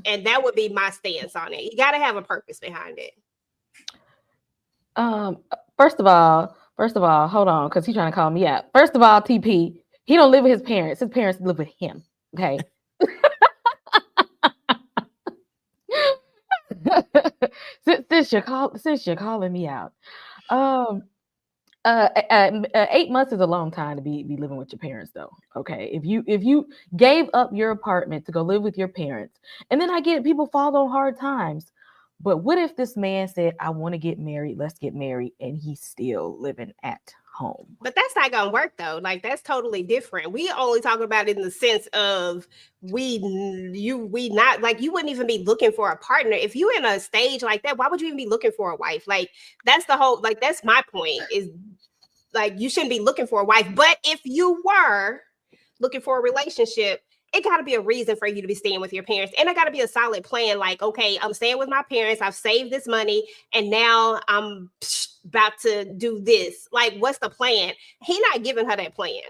And that would be my stance on it. You got to have a purpose behind it. First of all, hold on, because he's trying to call me out. First of all, TP, he don't live with his parents. His parents live with him. Okay. since you're calling me out. 8 months is a long time to be living with your parents, though. Okay. If you gave up your apartment to go live with your parents, and then I get people fall on hard times. But what if this man said, I want to get married, let's get married, and he's still living at home? But that's not going to work, though. Like, that's totally different. We only talk about it in the sense of we not, like, you wouldn't even be looking for a partner. If you in a stage like that, why would you even be looking for a wife? Like, that's the whole, like, that's my point is, like, you shouldn't be looking for a wife. But if you were looking for a relationship, it got to be a reason for you to be staying with your parents. And it got to be a solid plan. Like, okay, I'm staying with my parents. I've saved this money. And now I'm about to do this. Like, what's the plan? He not giving her that plan.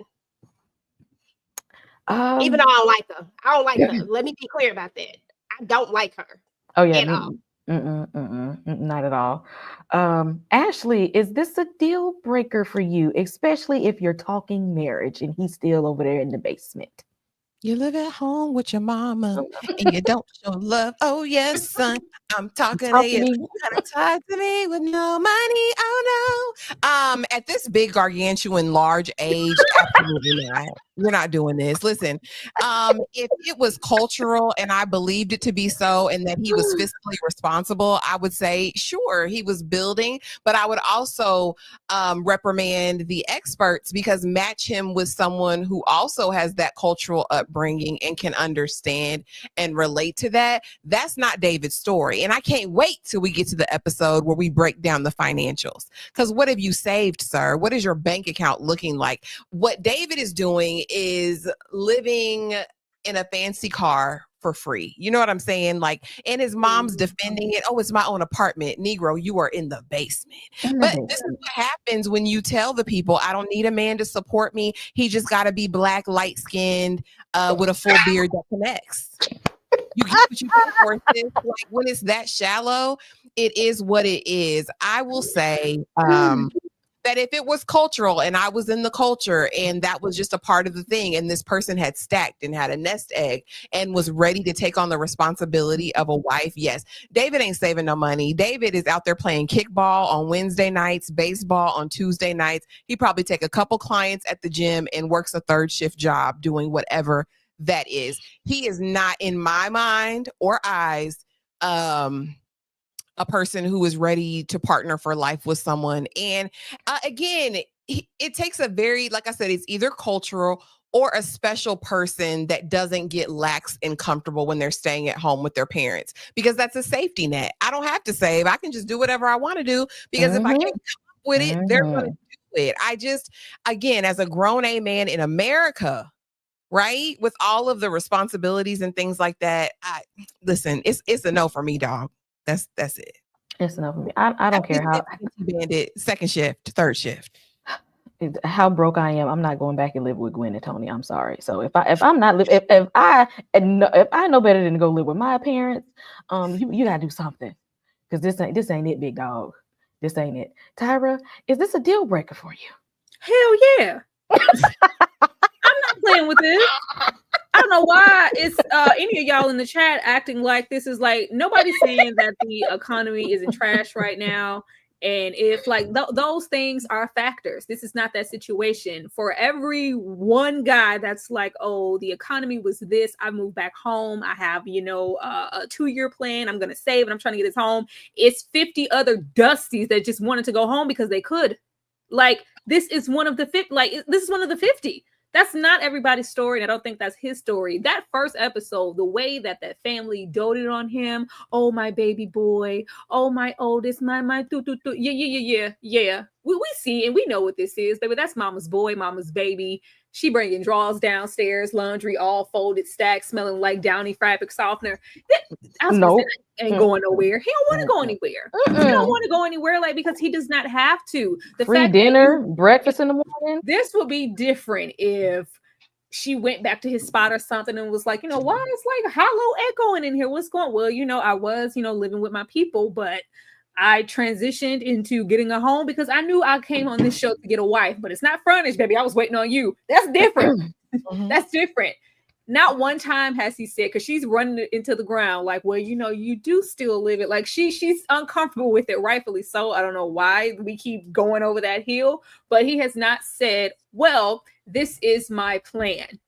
Even though I don't like her. I don't like her. Let me be clear about that. I don't like her. Oh, yeah. Not at all. Ashley, is this a deal breaker for you? Especially if you're talking marriage and he's still over there in the basement. You live at home with your mama and you don't show love. Oh, yes, son. I'm talking to you. Talk to me with no money. Oh, no. At this big, gargantuan, large age, absolutely not. We're not doing this. Listen, if it was cultural and I believed it to be so and that he was fiscally responsible, I would say, sure, he was building. But I would also reprimand the experts because match him with someone who also has that cultural upbringing and can understand and relate to that. That's not David's story. And I can't wait till we get to the episode where we break down the financials. Because what have you saved, sir? What is your bank account looking like? What David is doing is living in a fancy car for free. You know what I'm saying? Like, and his mom's defending it. Oh, it's my own apartment. Negro, you are in the basement. But this is what happens when you tell the people, I don't need a man to support me. He just got to be black, light-skinned, with a full beard that connects. You get what you pay for. Like, when it's that shallow, it is what it is. I will say, that if it was cultural and I was in the culture and that was just a part of the thing and this person had stacked and had a nest egg and was ready to take on the responsibility of a wife, yes. David ain't saving no money. David is out there playing kickball on Wednesday nights, baseball on Tuesday nights. He probably take a couple clients at the gym and works a third shift job doing whatever that is. He is not, in my mind or eyes, a person who is ready to partner for life with someone. And again, it takes a very, like I said, it's either cultural or a special person that doesn't get lax and comfortable when they're staying at home with their parents, because that's a safety net. I don't have to save. I can just do whatever I want to do because if I can't come up with it, they're going to do it. I just, again, as a grown A man in America, right, with all of the responsibilities and things like that, listen, it's a no for me, dog. That's it. It's enough for me. I don't care how bandit, second shift, third shift. How broke I am. I'm not going back and live with Gwen and Tony. I'm sorry. So if I'm not if I know better than to go live with my parents, you gotta do something, because this ain't it, big dog. This ain't it. Tyra, is this a deal breaker for you? Hell yeah. I'm not playing with this. I don't know why it's any of y'all in the chat acting like this is like, nobody's saying that the economy is in trash right now. And if like those things are factors, this is not that situation. For every one guy that's like, oh, the economy was this, I moved back home, I have, a 2-year plan, I'm going to save and I'm trying to get this home. It's 50 other Dusties that just wanted to go home because they could. Like, this is one of the 50. Like, this is one of the 50. That's not everybody's story, and I don't think that's his story. That first episode, the way that family doted on him, oh, my baby boy, oh, my oldest, my yeah. We see and we know what this is, baby. That's mama's boy, mama's baby. She bringing drawers downstairs, laundry all folded, stacked, smelling like Downy fabric softener. Nope. Ain't going nowhere. He don't want to go anywhere. He don't want to go anywhere, like, because he does not have to. The free dinner, breakfast in the morning. This would be different if she went back to his spot or something and was like, why it's like hollow echoing in here? What's going? Well, I was, living with my people, but I transitioned into getting a home because I knew I came on this show to get a wife, but it's not furnished, baby. I was waiting on you. That's different. That's different. Not one time has he said, because she's running it into the ground, like, well, you do still live it. Like she's uncomfortable with it, rightfully so. I don't know why we keep going over that hill, but he has not said, well, this is my plan.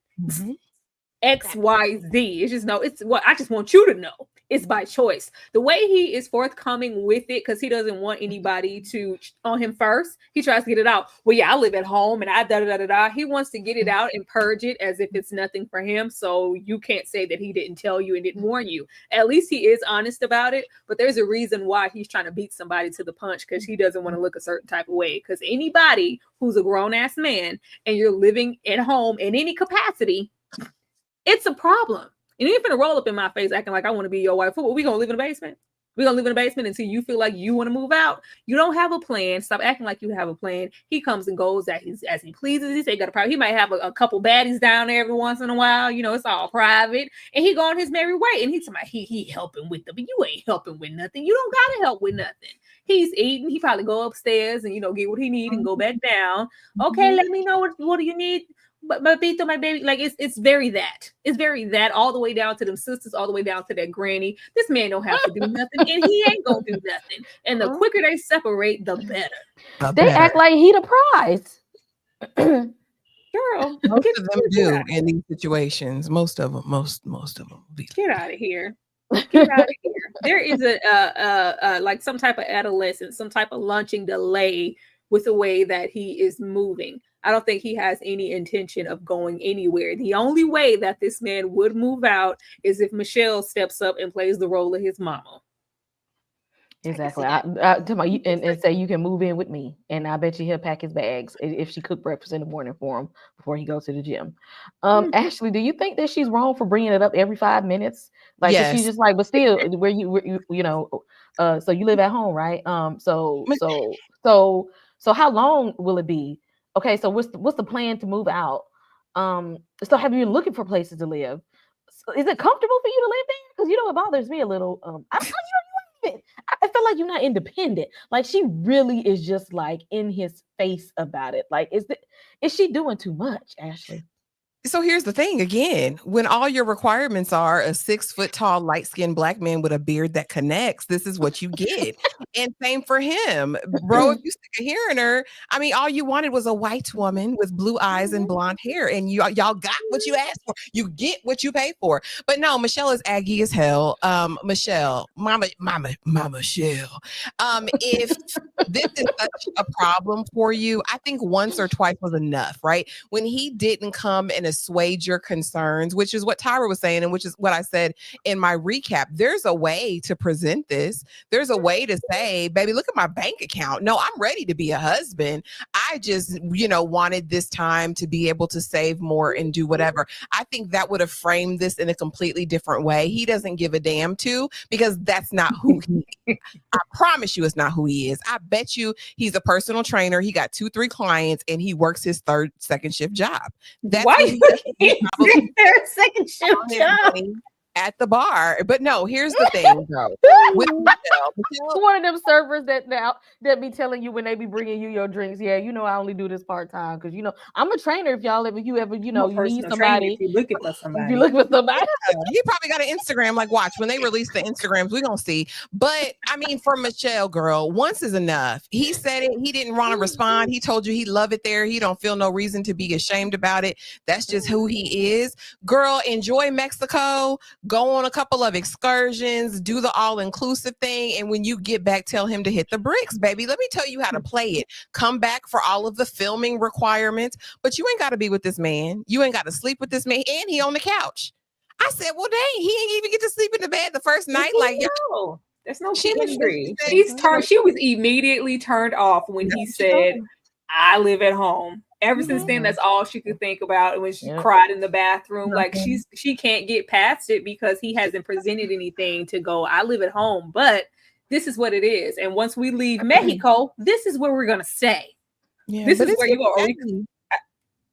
X, Y, Z. It's just it's what I just want you to know. It's by choice. The way he is forthcoming with it, because he doesn't want anybody to on him first. He tries to get it out. Well, yeah, I live at home and I da. He wants to get it out and purge it as if it's nothing for him. So you can't say that he didn't tell you and didn't warn you. At least he is honest about it. But there's a reason why he's trying to beat somebody to the punch, because he doesn't want to look a certain type of way. Because anybody who's a grown ass man and you're living at home in any capacity, it's a problem. And you're gonna roll up in my face acting like I want to be your wife. What, we gonna live in a basement? We're gonna live in a basement until you feel like you want to move out. You don't have a plan. Stop acting like you have a plan. He comes and goes as he pleases. He say he got a private. He might have a couple baddies down there every once in a while. It's all private. And he go on his merry way. And he's like, he helping with them, but you ain't helping with nothing. You don't gotta help with nothing. He's eating. He probably go upstairs and get what he need and go back down. Okay, let me know what do you need. But my baby, like it's very that all the way down to them sisters, all the way down to that granny. This man don't have to do nothing, and he ain't gonna do nothing. And the quicker they separate, the better. They act like he the prize. Girl, most of them do in these situations. Most of them. Get out of here. Get out of here. There is a like some type of adolescence, some type of launching delay with the way that he is moving. I don't think he has any intention of going anywhere. The only way that this man would move out is if Michelle steps up and plays the role of his mama. Exactly. And say you can move in with me, and I bet you he'll pack his bags if she cooked breakfast in the morning for him before he goes to the gym. Ashley, do you think that she's wrong for bringing it up every 5 minutes? Like, yes. She's just like, but still, where you so you live at home, right? So how long will it be? Okay, so what's the plan to move out? So have you been looking for places to live? So is it comfortable for you to live there? Because it bothers me a little. I feel like you're not independent. Like, she really is just like in his face about it. Like, is she doing too much, Ashley? So here's the thing again, when all your requirements are a 6 foot tall, light skinned Black man with a beard that connects, this is what you get. And same for him, bro. If you sick of hearing her, I mean, all you wanted was a white woman with blue eyes and blonde hair, and y'all got what you asked for. You get what you pay for. But no, Michelle is aggy as hell. Michelle, mama Michelle. If this is such a problem for you, I think once or twice was enough, right? When he didn't come and assuage your concerns, which is what Tyra was saying, and which is what I said in my recap. There's a way to present this. There's a way to say, baby, look at my bank account. No, I'm ready to be a husband. I just, wanted this time to be able to save more and do whatever. I think that would have framed this in a completely different way. He doesn't give a damn because that's not who he is. I promise you it's not who he is. I bet you he's a personal trainer. He got 2-3 clients and he works his second shift job. That's Why what he does. He probably Their second shift on his job. money at the bar. But no, here's the thing though. With Michelle, One of them servers that be telling you when they be bringing you your drinks. Yeah, I only do this part time because I'm a trainer. If you ever you need somebody, if you're looking for somebody, if you look for somebody, he probably got an Instagram. Like, watch when they release the Instagrams, we're gonna see. But I mean, for Michelle, girl, once is enough. He said it. He didn't want to respond. He told you he love it there. He don't feel no reason to be ashamed about it. That's just who he is. Girl, enjoy Mexico. Go on a couple of excursions. Do the all-inclusive thing. And when you get back, tell him to hit the bricks, baby. Let me tell you how to play it. Come back for all of the filming requirements. But you ain't got to be with this man. You ain't got to sleep with this man. And he on the couch. I said, well, dang, he ain't even get to sleep in the bed the first night. Like, no, there's no She was- chemistry. she She was immediately turned off when he said, I live at home. Ever since then, that's all she could think about. When she cried in the bathroom, like she can't get past it because he hasn't presented anything to go, I live at home, but this is what it is. And once we leave Mexico, this is where we're gonna stay. Yeah, This but is it's where you are. getting-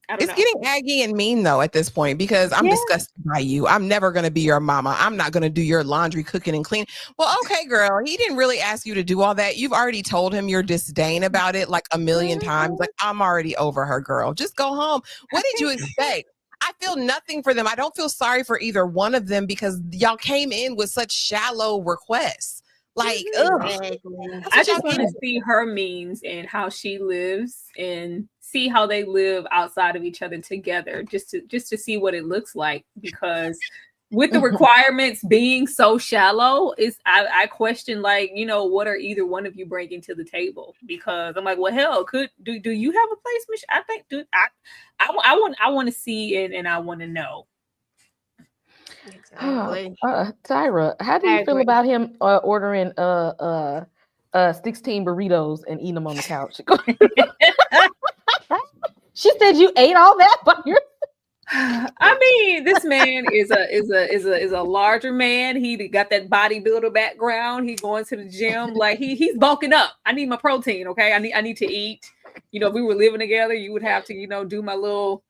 I don't It's know. getting aggy and mean though at this point because I'm disgusted by you. I'm never going to be your mama. I'm not going to do your laundry, cooking, and cleaning. Well, okay, girl. He didn't really ask you to do all that. You've already told him your disdain about it like a million times. Like, I'm already over her, girl. Just go home. What did you expect? I feel nothing for them. I don't feel sorry for either one of them because y'all came in with such shallow requests. Like, Exactly. I just want to see her means and how she lives and see how they live outside of each other together, just to see what it looks like. Because with the requirements being so shallow, I question, like, what are either one of you bringing to the table? Because I'm like, well, hell, do you have a place, Michelle? I think I want to see and I want to know. Exactly. Tyra, how do you feel about him ordering 16 burritos and eating them on the couch? She said you ate all that by your. I mean, this man is a larger man. He got that bodybuilder background. He going to the gym, like he's bulking up. I need my protein, okay? I need to eat. If we were living together, you would have to, do my little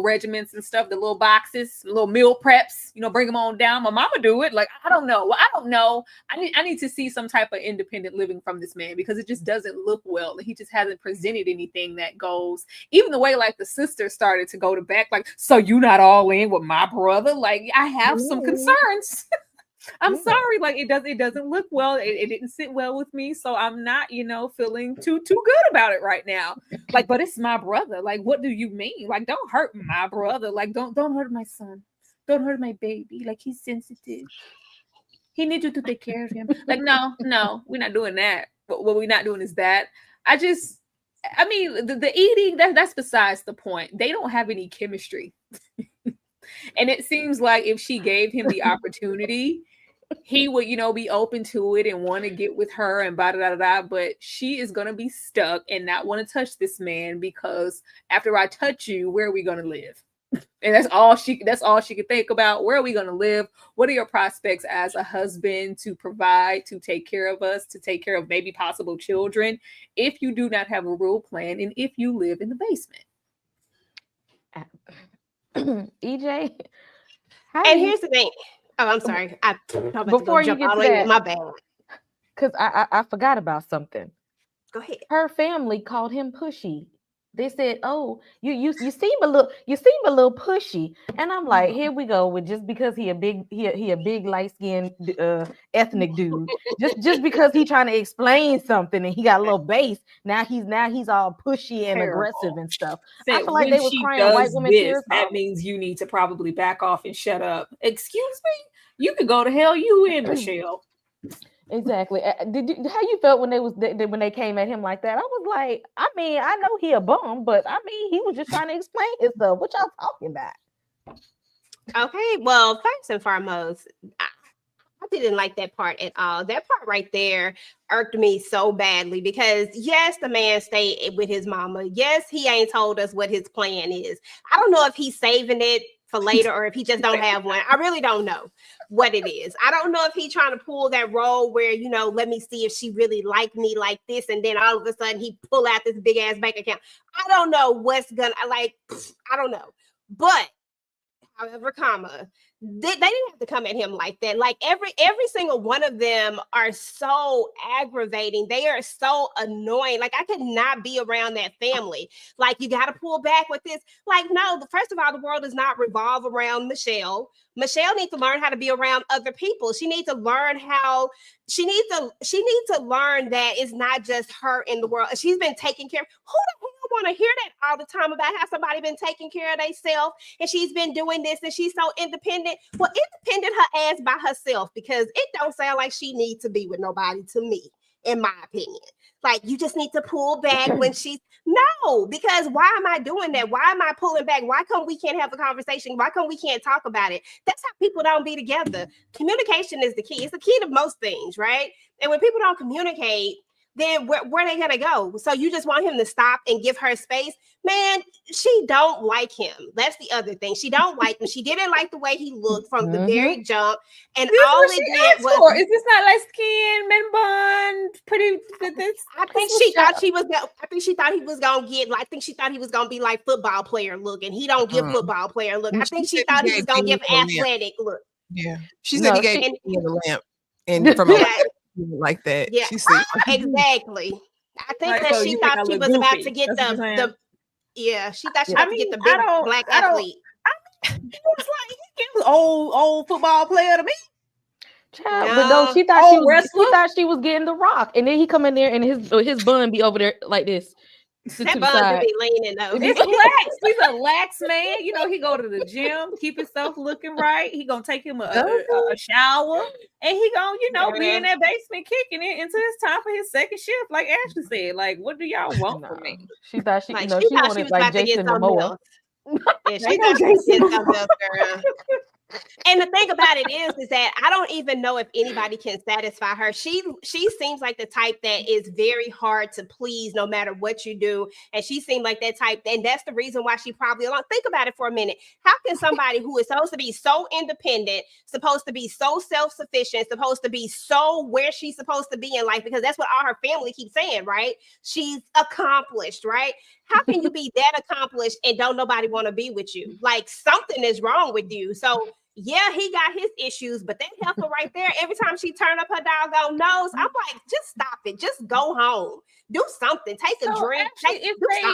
regiments and stuff, the little boxes, little meal preps, bring them on down. My mama do it. Like, I don't know. Well, I don't know. I need to see some type of independent living from this man because it just doesn't look well. He just hasn't presented anything that goes, even the way like the sister started to go to back, like, so you not all in with my brother? Like, I have some concerns. I'm sorry, like it doesn't look well. It didn't sit well with me, so I'm not, feeling too good about it right now. Like, but it's my brother. Like, what do you mean? Like, don't hurt my brother. Like, don't hurt my son. Don't hurt my baby. Like, he's sensitive. He needs you to take care of him. Like, no, we're not doing that. But what we're not doing is that. I mean, the eating, that's besides the point. They don't have any chemistry. And it seems like if she gave him the opportunity, he would, be open to it and want to get with her and but she is going to be stuck and not want to touch this man because after I touch you, where are we going to live? And that's all she could think about. Where are we going to live? What are your prospects as a husband to provide, to take care of us, to take care of maybe possible children, if you do not have a real plan and if you live in the basement? EJ, and here's the thing. Oh, I'm sorry. Before you get to that, my bad. Because I forgot about something. Go ahead. Her family called him pushy. They said, "Oh, you seem a little pushy," and I'm like, "Here we go with just because he a big light skinned ethnic dude, just because he trying to explain something and he got a little bass. Now he's all pushy and aggressive and stuff." I feel like they were crying white women tears. That means you need to probably back off and shut up. Excuse me, you can go to hell you in, Michelle. Exactly. How you felt when they came at him like that? I was like, I mean, I know he a bum, but I mean, he was just trying to explain himself. What y'all talking about? Okay, well, first and foremost, I didn't like that part at all. That part right there irked me so badly because yes, the man stayed with his mama. Yes, he ain't told us what his plan is. I don't know if he's saving it for later or if he just don't have one. I really don't know what it is. I don't know if he's trying to pull that role where, you know, let me see if she really like me like this. And then all of a sudden he pull out this big ass bank account. I don't know what's gonna like, I don't know. But however, they didn't have to come at him like that. Like every single one of them are so aggravating. They are so annoying. Like I could not be around that family. Like you got to pull back with this. Like no, first of all, the world does not revolve around Michelle. Michelle needs to learn how to be around other people. She needs to learn she needs to learn that it's not just her in the world. She's been taking care of. Who the hell want to hear that all the time about how somebody been taking care of themselves and she's been doing this and she's so independent? Well, independent her ass by herself because it don't sound like she needs to be with nobody to me, in my opinion. Like you just need to pull back when she's no, because why am I doing that? Why am I pulling back? Why come we can't have a conversation? Why come we can't talk about it? That's how people don't be together. Communication is the key. It's the key to most things, right? And when people don't communicate, then where they gonna go? So you just want him to stop and give her space? Man, she don't like him. That's the other thing. She don't like him. She didn't like the way he looked from the very jump. And this all it did was for. Is this not light skin, men bun, pretty? I think she thought he was gonna get like I think she thought he was gonna be like football player look, and he don't give football player look. I think she thought he was gonna give athletic look. Yeah. She said he gave me the lamp and from like that. Yeah, exactly. I think like, that she thought she was goofy. About to get the she thought she was about to get the big black athlete. He was like he was old football player to me. Child, but no, she thought she was getting the rock, and then he come in there and his bun be over there like this. That bun be leaning though. It's lax. He's a lax man. You know, he go to the gym, keep himself looking right. He gonna take him a shower, and he gonna be in that basement kicking it until it's time for his second shift. Like Ashley said, like, what do y'all want from me? She thought she wanted like Jason Momoa. Yeah, she thought she was getting something else, girl. And the thing about it is that I don't even know if anybody can satisfy her. She seems like the type that is very hard to please no matter what you do. And she seemed like that type. And that's the reason why she probably alone. Think about it for a minute. How can somebody who is supposed to be so independent, supposed to be so self-sufficient, supposed to be so where she's supposed to be in life, because that's what all her family keeps saying, right? She's accomplished, right? How can you be that accomplished and don't nobody want to be with you? Like something is wrong with you. So yeah, he got his issues, but that heifer right there, every time she turned up her doggone nose, I'm like, just stop it. Just go home. Do something. Take a drink. Actually,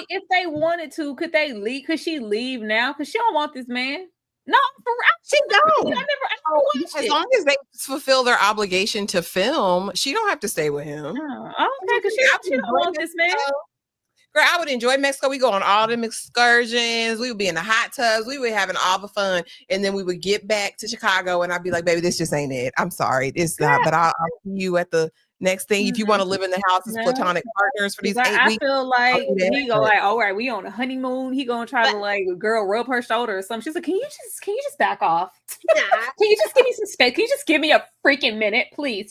if they wanted to, could they leave? Could she leave now? Because she don't want this man. No, she don't. As long as they fulfill their obligation to film, she don't have to stay with him. Oh, okay, because she don't want this man. Girl, I would enjoy Mexico. We go on all them excursions. We would be in the hot tubs. We would having all the fun. And then we would get back to Chicago and I'd be like, baby, this just ain't it. I'm sorry. It's not, but I'll see you at the next thing. If you want to live in the house as platonic partners for these 8 weeks. I feel like he go like, all right, we on a honeymoon. He gonna try to like girl rub her shoulder or something. She's like, can you just back off? Can you just give me some space? Can you just give me a freaking minute, please?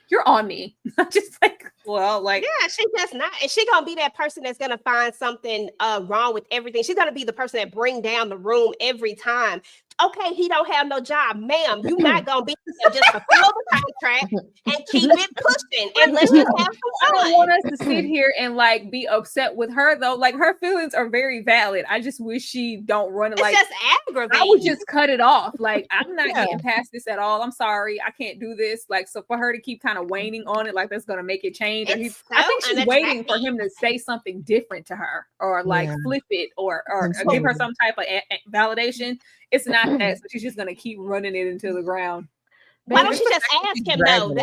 You're on me. Just like, well, like, yeah, she does not. And she gonna be that person that's gonna find something wrong with everything. She's gonna be the person that bring down the room every time. Okay, he don't have no job, ma'am. You not gonna be just fulfill the contract and keep it pushing, and let's just have some fun. I don't want us to sit here and like be upset with her though. Like her feelings are very valid. I just wish she don't run it. Like just aggravating. I would just cut it off. Like I'm not getting past this at all. I'm sorry, I can't do this. Like so for her to keep kind of waning on it, like that's gonna make it change. I think she's waiting for him to say something different to her, or like flip it, or give her some type of validation. It's not that, so she's just gonna keep running it into the ground. Why don't she just ask him though?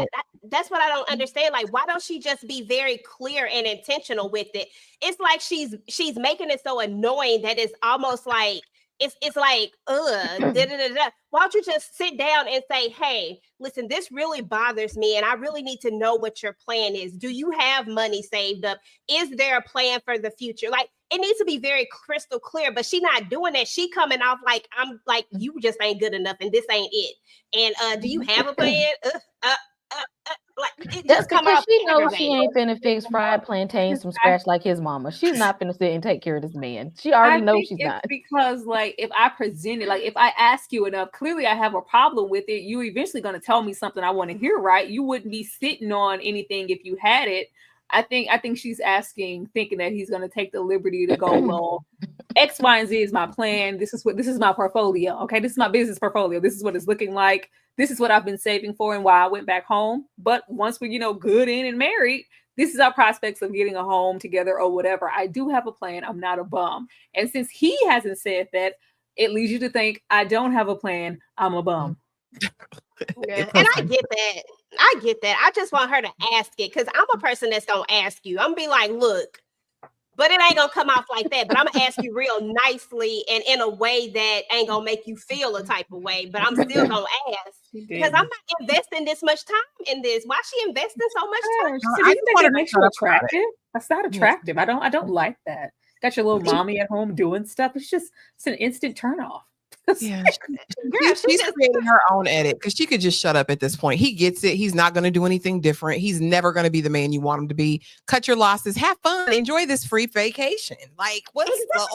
That's what I don't understand. Like, why don't she just be very clear and intentional with it? It's like she's making it so annoying that it's almost like it's like Why don't you just sit down and say, hey, listen, this really bothers me, and I really need to know what your plan is. Do you have money saved up? Is there a plan for the future? Like, it needs to be very crystal clear, but she not doing that. She coming off like, I'm like, you just ain't good enough and this ain't it. And do you have a plan? Like it That's just come because off she knows she aggravating. ain't finna fix fried plantains from scratch like his mama. She's not finna sit and take care of this man. She already knows she's it's not. because like if I present it, like if I ask you enough, clearly I have a problem with it. You're eventually going to tell me something I want to hear, right? You wouldn't be sitting on anything if you had it. I think she's asking, thinking that he's going to take the liberty to go, well, X, Y, and Z is my plan. This is my portfolio. Okay, this is my business portfolio. This is what it's looking like. This is what I've been saving for and why I went back home. But once we're, good in and married, this is our prospects of getting a home together or whatever. I do have a plan. I'm not a bum. And since he hasn't said that, it leads you to think I don't have a plan. I'm a bum. Yeah. And I get that. I just want her to ask it because I'm a person that's gonna ask you. I'm gonna be like, look, but it ain't gonna come off like that. But I'm gonna ask you real nicely and in a way that ain't gonna make you feel a type of way. But I'm still gonna ask because I'm not investing this much time in this. Why she investing so much time? I just think it makes you attractive. That's not attractive. I don't like that. Got your little mommy at home doing stuff. It's an instant turn off. Yeah, she's creating her own edit because she could just shut up at this point. He gets it. He's not going to do anything different. He's never going to be the man you want him to be. Cut your losses. Have fun. Enjoy this free vacation. Like, what's the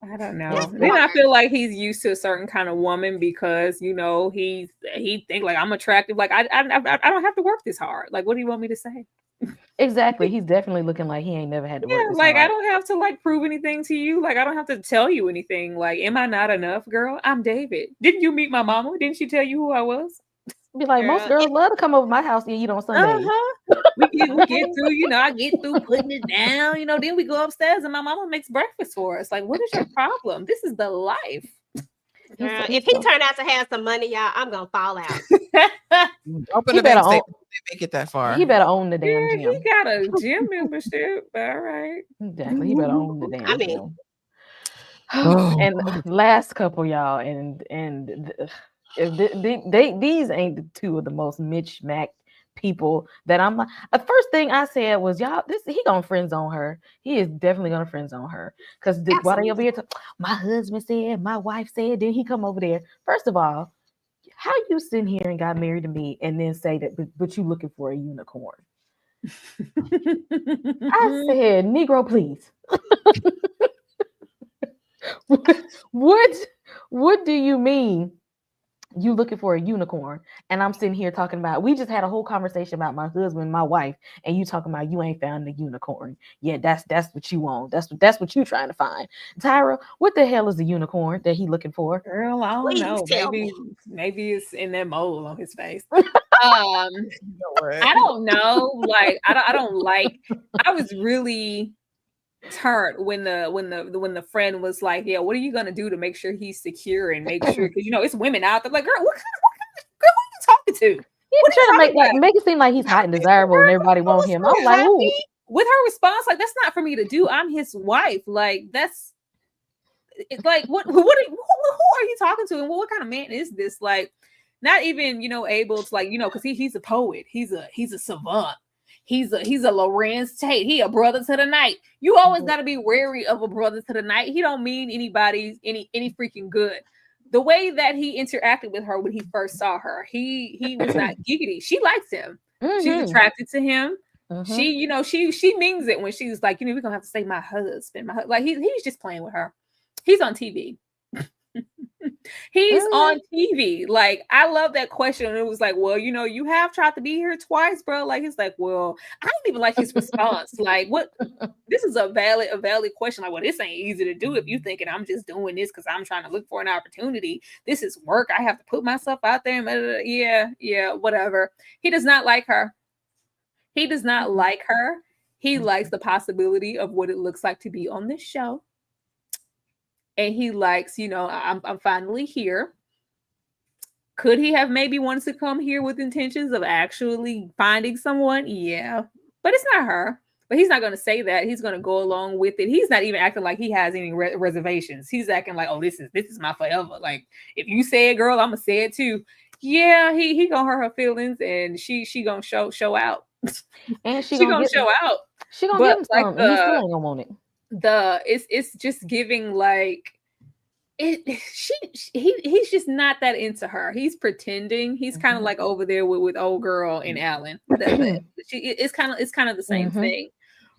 I don't know. Then I feel like he's used to a certain kind of woman because he think like I'm attractive. Like I don't have to work this hard. Like, what do you want me to say? Exactly. He's definitely looking like he ain't never had to work. Like hard. I don't have to like prove anything to you. Like I don't have to tell you anything. Like, am I not enough, girl? I'm David. Didn't you meet my mama? Didn't she tell you who I was? Be like, most girls love to come over my house and eat on Sundays. We get through, I get through putting it down, then we go upstairs and my mama makes breakfast for us. Like, what is your problem? This is the life. If he turned out to have some money, y'all, I'm gonna fall out. Open the bank statement. Make it that far. He better own the damn gym. He got a gym membership. All right. Exactly. He better own the damn gym. And last couple, y'all, and these ain't the two of the most mismatched people that I'm like. The first thing I said was, y'all, he gonna friend zone her. He is definitely gonna friend zone her because while they over here, my husband said, my wife said, then he come over there. First of all, how you sitting here and got married to me and then say that, but you looking for a unicorn? I said, Negro, please. What do you mean? You looking for a unicorn? And I'm sitting here talking about, we just had a whole conversation about my husband, my wife, and you talking about you ain't found the unicorn. Yeah, that's what you want. That's what you trying to find. Tyra, what the hell is a unicorn that he looking for? Girl, I don't know. Maybe it's in that mole on his face. I don't know. Like, I don't like. I was really turned when the friend was like, yeah, what are you gonna do to make sure he's secure and make sure, because it's women out there like, girl, what kind of girl are you talking to? He's trying to make it seem like he's hot and desirable and everybody wants him. I'm like, ooh. With her response, like, that's not for me to do. I'm his wife. Like, that's like, who are you talking to, and what kind of man is this? Like, not even able to, like, because he's a poet, he's a savant. He's a Lorenz Tate. He a brother to the night. You always got to be wary of a brother to the night. He don't mean anybody's any freaking good. The way that he interacted with her when he first saw her, he was not giggity. She likes him. Mm-hmm. She's attracted to him. Mm-hmm. She means it when she's like, we're gonna have to say my husband. Like he's just playing with her. He's on TV. He's on TV. Like, I love that question. And it was like, well, you have tried to be here twice, bro. Like, he's like, well, I don't even like his response. Like, what? This is a valid question. Like, well, this ain't easy to do if you thinking I'm just doing this because I'm trying to look for an opportunity. This is work. I have to put myself out there. And yeah, whatever. He does not like her. He does not like her. He likes the possibility of what it looks like to be on this show. And he likes, I'm finally here. Could he have maybe wanted to come here with intentions of actually finding someone? Yeah, but it's not her. But he's not going to say that. He's going to go along with it. He's not even acting like he has any reservations. He's acting like, oh, this is my forever. Like, if you say it, girl, I'm gonna say it too. Yeah, he gonna hurt her feelings, and she gonna show out. And she gonna show out. She gonna get him some, and he still ain't gonna want it. it's just giving like he's just not that into her. He's pretending. He's kind of like over there with old girl and Alan. It's kind of the same thing.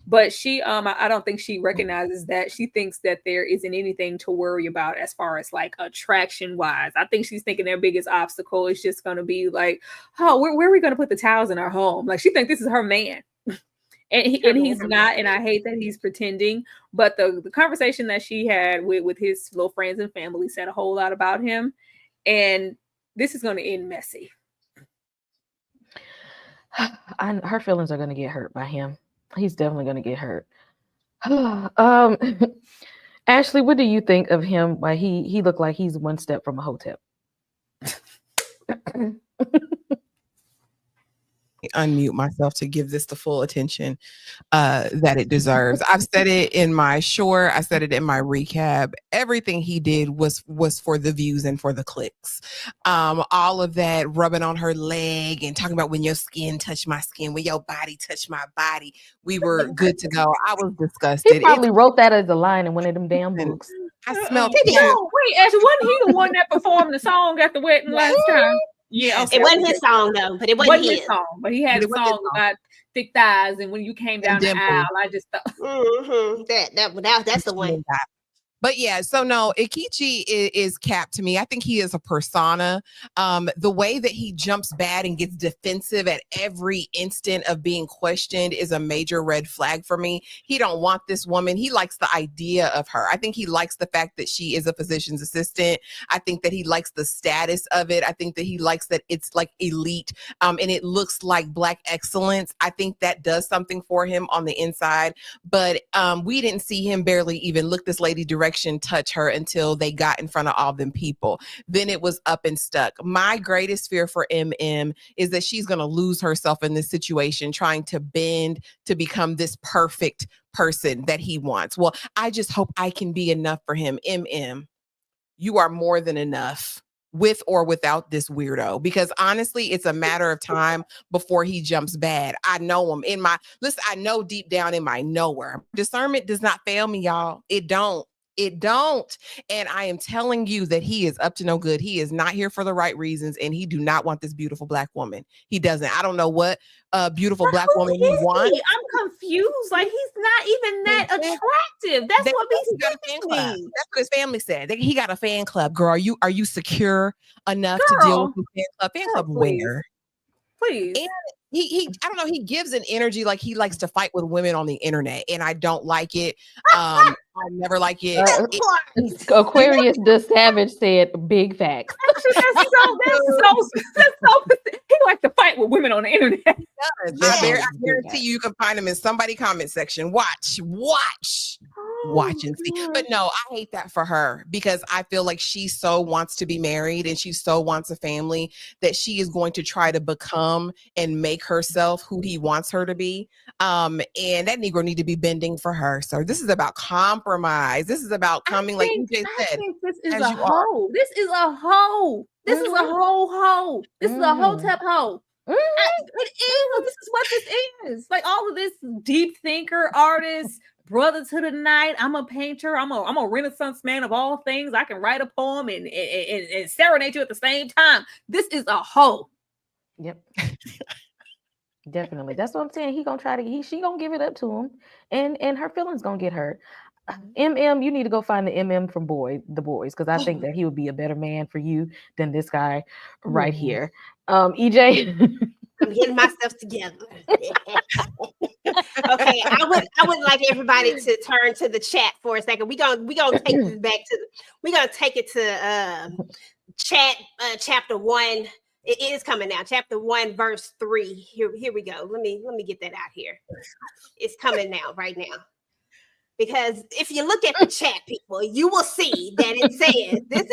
But she I don't think she recognizes that. She thinks that there isn't anything to worry about as far as like attraction wise. I think she's thinking their biggest obstacle is just going to be like, oh, where are we going to put the towels in our home? Like she thinks this is her man. And he's not, and I hate that he's pretending. But the conversation that she had with his little friends and family said a whole lot about him. And this is going to end messy. Her feelings are going to get hurt by him. He's definitely going to get hurt. Ashley, what do you think of him? Why he looked like he's one step from a hotel? Unmute myself to give this the full attention that it deserves. I've said it in my short, I said it in my recap. Everything he did was for the views and for the clicks. All of that rubbing on her leg and talking about when your skin touched my skin, when your body touched my body, we were good to go. I was disgusted. He probably wrote that as a line in one of them damn books. I smelled wait, Ashley, wasn't he the one that performed the song at the wedding last time? Yeah, okay. It wasn't his song though, but it wasn't his song. But he had a song about thick thighs, and when you came down the aisle, I just thought that's the one. But yeah, so no, Ikichi is Cap to me. I think he is a persona. The way that he jumps bad and gets defensive at every instant of being questioned is a major red flag for me. He don't want this woman. He likes the idea of her. I think he likes the fact that she is a physician's assistant. I think that he likes the status of it. I think that he likes that it's like elite and it looks like Black excellence. I think that does something for him on the inside. But we didn't see him barely even look this lady directly touch her until they got in front of all them people. Then it was up and stuck. My greatest fear for MM is that she's going to lose herself in this situation, trying to bend to become this perfect person that he wants. Well, I just hope I can be enough for him. MM, you are more than enough with or without this weirdo, because honestly, it's a matter of time before he jumps bad. I know him I know deep down in my nowhere. Discernment does not fail me, y'all. It don't. And I am telling you that he is up to no good. He is not here for the right reasons, and he do not want this beautiful Black woman. He doesn't. I don't know what beautiful Black woman he wants. I'm confused. Like, he's not even that attractive. That's what he got a fan club. That's what his family said. He got a fan club. Girl, are you secure enough to deal with the fan club? Fan club where? Please. And he I don't know, he gives an energy like he likes to fight with women on the internet, and I don't like it. I never like it. Aquarius the Savage said big facts. That's so he likes to fight with women on the internet. I guarantee you can find him in somebody's comment section. Watch and see. But no, I hate that for her, because I feel like she so wants to be married and she so wants a family that she is going to try to become and make herself who he wants her to be. And that Negro need to be bending for her. So this is about compromise. This is about coming, like you just said. This is a hoe. This is a hoe. This is a hoe. This is a hotep hoe. It is. This is what this is. Like, all of this deep thinker, artist, brother to the night. I'm a painter. I'm a Renaissance man of all things. I can write a poem and serenade you at the same time. This is a hoe. Yep. Definitely. That's what I'm saying. She gonna give it up to him, and her feelings gonna get hurt. MM, you need to go find the MM from the boys, because I think that he would be a better man for you than this guy right here. EJ. I'm getting myself together. Okay, I would like everybody to turn to the chat for a second. We're gonna take this back to we're gonna take it to chat chapter 1. It is coming now. Chapter 1, verse 3. Here we go. Let me get that out here. It's coming now, right now. Because if you look at the chat, people, you will see that it says, this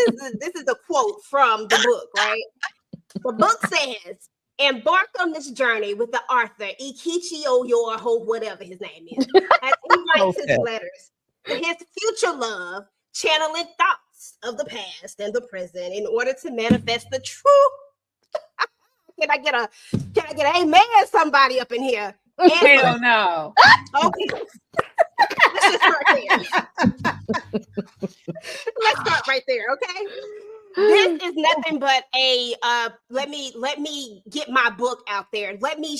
is a quote from the book, right? The book says, embark on this journey with the author, Ikichi Oyor, whatever his name is, as he writes his letters to his future love, channeling thoughts of the past and the present in order to manifest the truth. Can I get an amen, somebody up in here? Hell no. Okay. Let's just start there. Let's start right there, okay? This is nothing but a let me get my book out there. Let me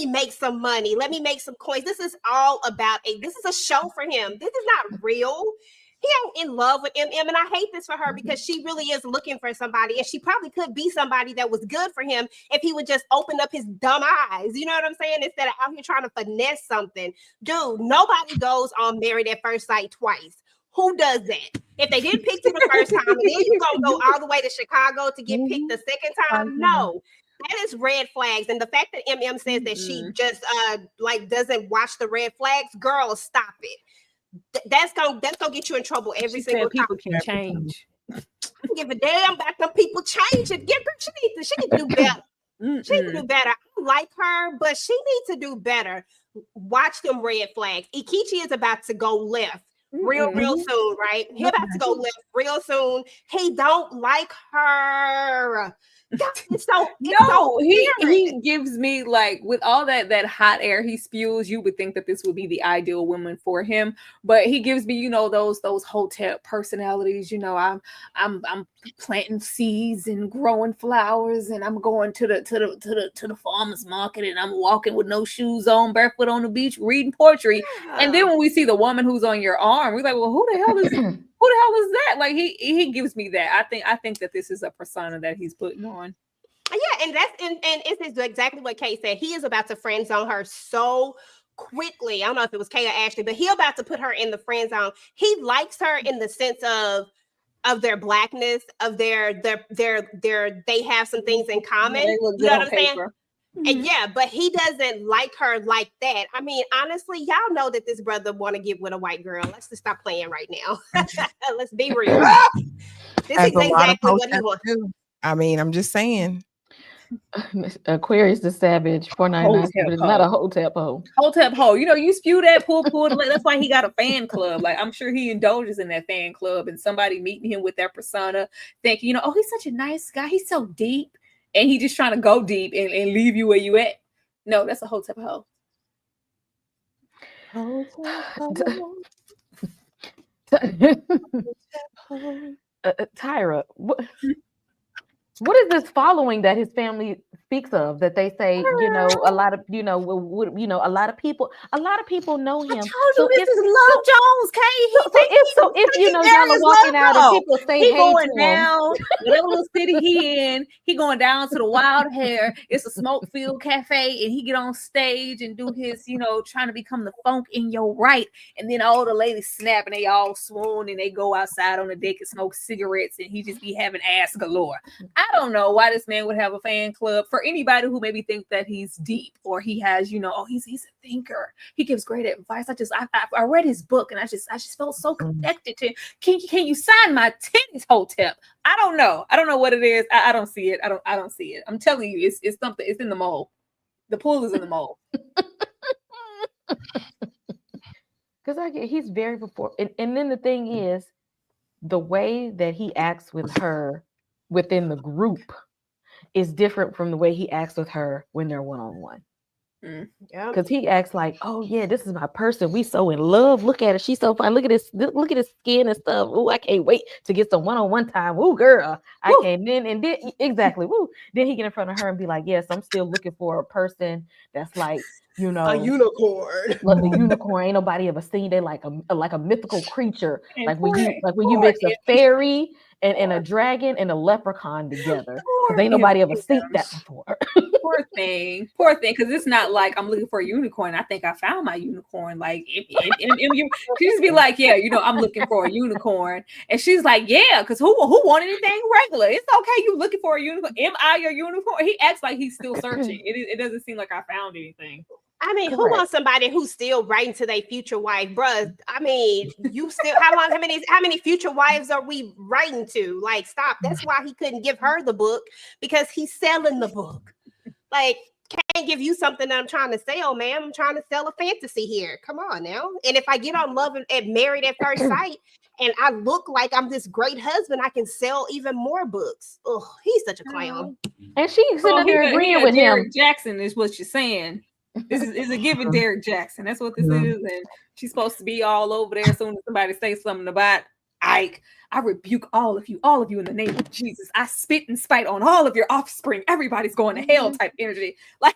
make some money. Let me make some coins. This is all about this is a show for him. This is not real. He ain't in love with MM, and I hate this for her because she really is looking for somebody, and she probably could be somebody that was good for him if he would just open up his dumb eyes. You know what I'm saying? Instead of out here trying to finesse something. Dude, nobody goes on Married at First Sight twice. Who does that? If they didn't pick you the first time, and then you gonna go all the way to Chicago to get picked the second time? No. That is red flags. And the fact that MM says that she just doesn't watch the red flags, girl, stop it. That's gonna get you in trouble every single time. People can change. I don't give a damn about them people changing. She need to do better. She need to do better. I like her, but she needs to do better. Watch them red flags. Ikichi is about to go left real soon, right? He about to go left real soon. He don't like her. He gives me, like, with all that hot air he spews, you would think that this would be the ideal woman for him, but he gives me, those hotep personalities. I'm planting seeds and growing flowers, and I'm going to the farmer's market, and I'm walking with no shoes on, barefoot on the beach, reading poetry. And then when we see the woman who's on your arm, we're like, well, who the hell is that? Like, he gives me that. I think that this is a persona that he's putting on. Yeah, and it's exactly what Kay said. He is about to friend zone her so quickly. I don't know if it was Kay or Ashley, but he about to put her in the friend zone. He likes her in the sense of their blackness, of their they have some things in common. You know what I'm saying? And yeah, but he doesn't like her like that. I mean, honestly, y'all know that this brother want to get with a white girl. Let's just stop playing right now. Let's be real. This is exactly what he wants. I mean, I'm just saying. Aquarius the Savage 499, but it's not a hotep hoe. Hotep hoe. You spew that pull. That's why he got a fan club. Like, I'm sure he indulges in that fan club, and somebody meeting him with that persona, thinking, oh, he's such a nice guy. He's so deep. And he just trying to go deep and leave you where you at. No, that's a hotep hoe. Tyra, what is this following that his family speaks of, that they say, a lot of people know him. I told you this is Love Jones, Kay. So if y'all are walking out and people say, he hey, going to down whatever little city he in, he going down to the Wild Hair. It's a smoke filled cafe, and he get on stage and do his, trying to become the funk in your right, and then all the ladies snap and they all swoon and they go outside on the deck and smoke cigarettes, and he just be having ass galore. I don't know why this man would have a fan club. For anybody who maybe think that he's deep, or he has, he's a thinker. He gives great advice. I read his book, and I just felt so connected to him. Can you sign my titties, hotep? I don't know what it is. I don't see it. I don't see it. I'm telling you, it's something. It's in the mold. The pool is in the mold. Because he's very before, and then the thing is, the way that he acts with her within the group is different from the way he acts with her when they're one-on-one. Because he acts like, oh yeah, this is my person. We so in love. Look at it. She's so fine. Look at his skin and stuff. Oh, I can't wait to get some one-on-one time. Woo, girl. I can't. Then exactly. Woo. Then he get in front of her and be like, yes, I'm still looking for a person that's like, a unicorn. Like a unicorn. Ain't nobody ever seen. They like a mythical creature. Like when you mix a fairy and a dragon and a leprechaun together. Because ain't nobody ever seen that before. Poor thing. Because it's not like I'm looking for a unicorn. I think I found my unicorn. Like, she just be like, yeah, I'm looking for a unicorn. And she's like, yeah, because who want anything regular? It's okay. You looking for a unicorn? Am I your unicorn? He acts like he's still searching. It doesn't seem like I found anything. I mean, who wants somebody who's still writing to their future wife, bruh? I mean, you still how many future wives are we writing to? Like, stop. That's why he couldn't give her the book, because he's selling the book. Like, can't give you something that I'm trying to sell, man. I'm trying to sell a fantasy here. Come on now. And if I get on Love and Married at First Sight and I look like I'm this great husband, I can sell even more books. Oh, he's such a clown. And she's sitting there agreeing with him. Jackson is what you're saying. This is a giving Derek Jackson. That's what this is. And she's supposed to be all over there as soon as somebody says something about Ike. I rebuke all of you in the name of Jesus. I spit and spite on all of your offspring. Everybody's going to hell type energy. Like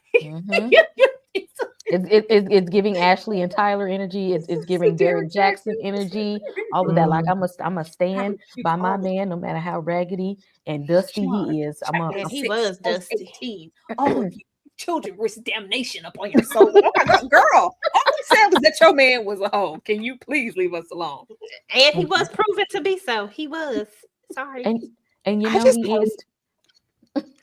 it's giving Ashley and Tyler energy. It's giving Derek Jackson energy. All of that. Like I'm a stand by my man, no matter how raggedy and dusty he is. He was dusty. All of you children risk damnation upon your soul. Oh my God, girl! All I said was that your man was a hoe. Can you please leave us alone? And he was proven to be so. He was. Sorry. And you know he is.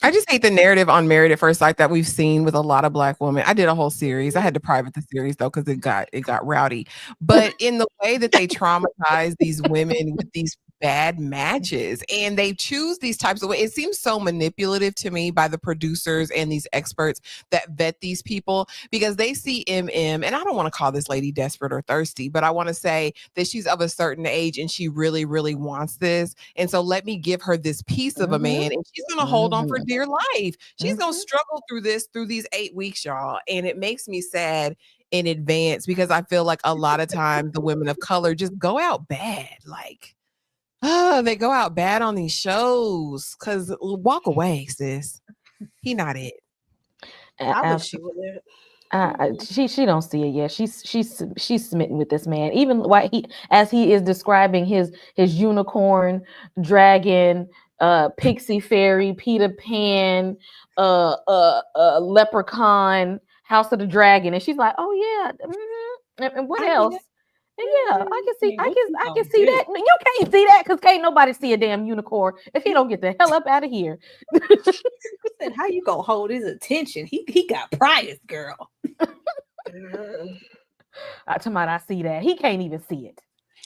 I just hate the narrative on Married at First Sight that we've seen with a lot of Black women. I did a whole series. I had to private the series though because it got rowdy. But in the way that they traumatize these women with these bad matches, and they choose these types of ways. It seems so manipulative to me by the producers and these experts that vet these people because they see MM, and I don't want to call this lady desperate or thirsty, but I want to say that she's of a certain age and she really, really wants this. And so let me give her this piece of a man, and she's going to hold on for dear life. She's going to struggle through these 8 weeks, y'all. And it makes me sad in advance because I feel like a lot of times the women of color just go out bad. Like, they go out bad on these shows because walk away, sis. He not it. I wish she would have. She don't see it yet. She's smitten with this man. Even why as he is describing his unicorn, dragon, pixie fairy, Peter Pan, leprechaun, House of the Dragon, and she's like, oh yeah, and what else? Yeah, I can see that. You can't see that because can't nobody see a damn unicorn if he don't get the hell up out of here. Said, how you gonna hold his attention? He got priors, girl. I see that. He can't even see it.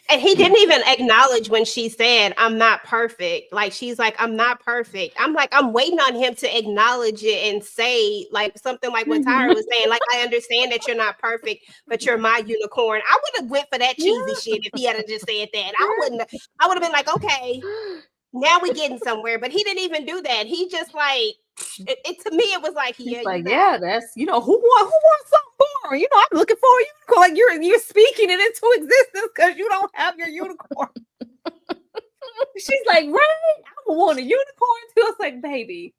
And he didn't even acknowledge when she said, I'm not perfect. Like, she's like, I'm not perfect. I'm like, I'm waiting on him to acknowledge it and say, like, something like what Tyra was saying. Like, I understand that you're not perfect, but you're my unicorn. I would have went for that cheesy shit if he had just said that. I would have been like, okay, now we're getting somewhere. But he didn't even do that. He just like, it to me, it was like, yeah, like, yeah, that's, who wants something boring? I'm looking for a unicorn. Like you're speaking it into existence because you don't have your unicorn. She's like, right? I want a unicorn too. It's like, baby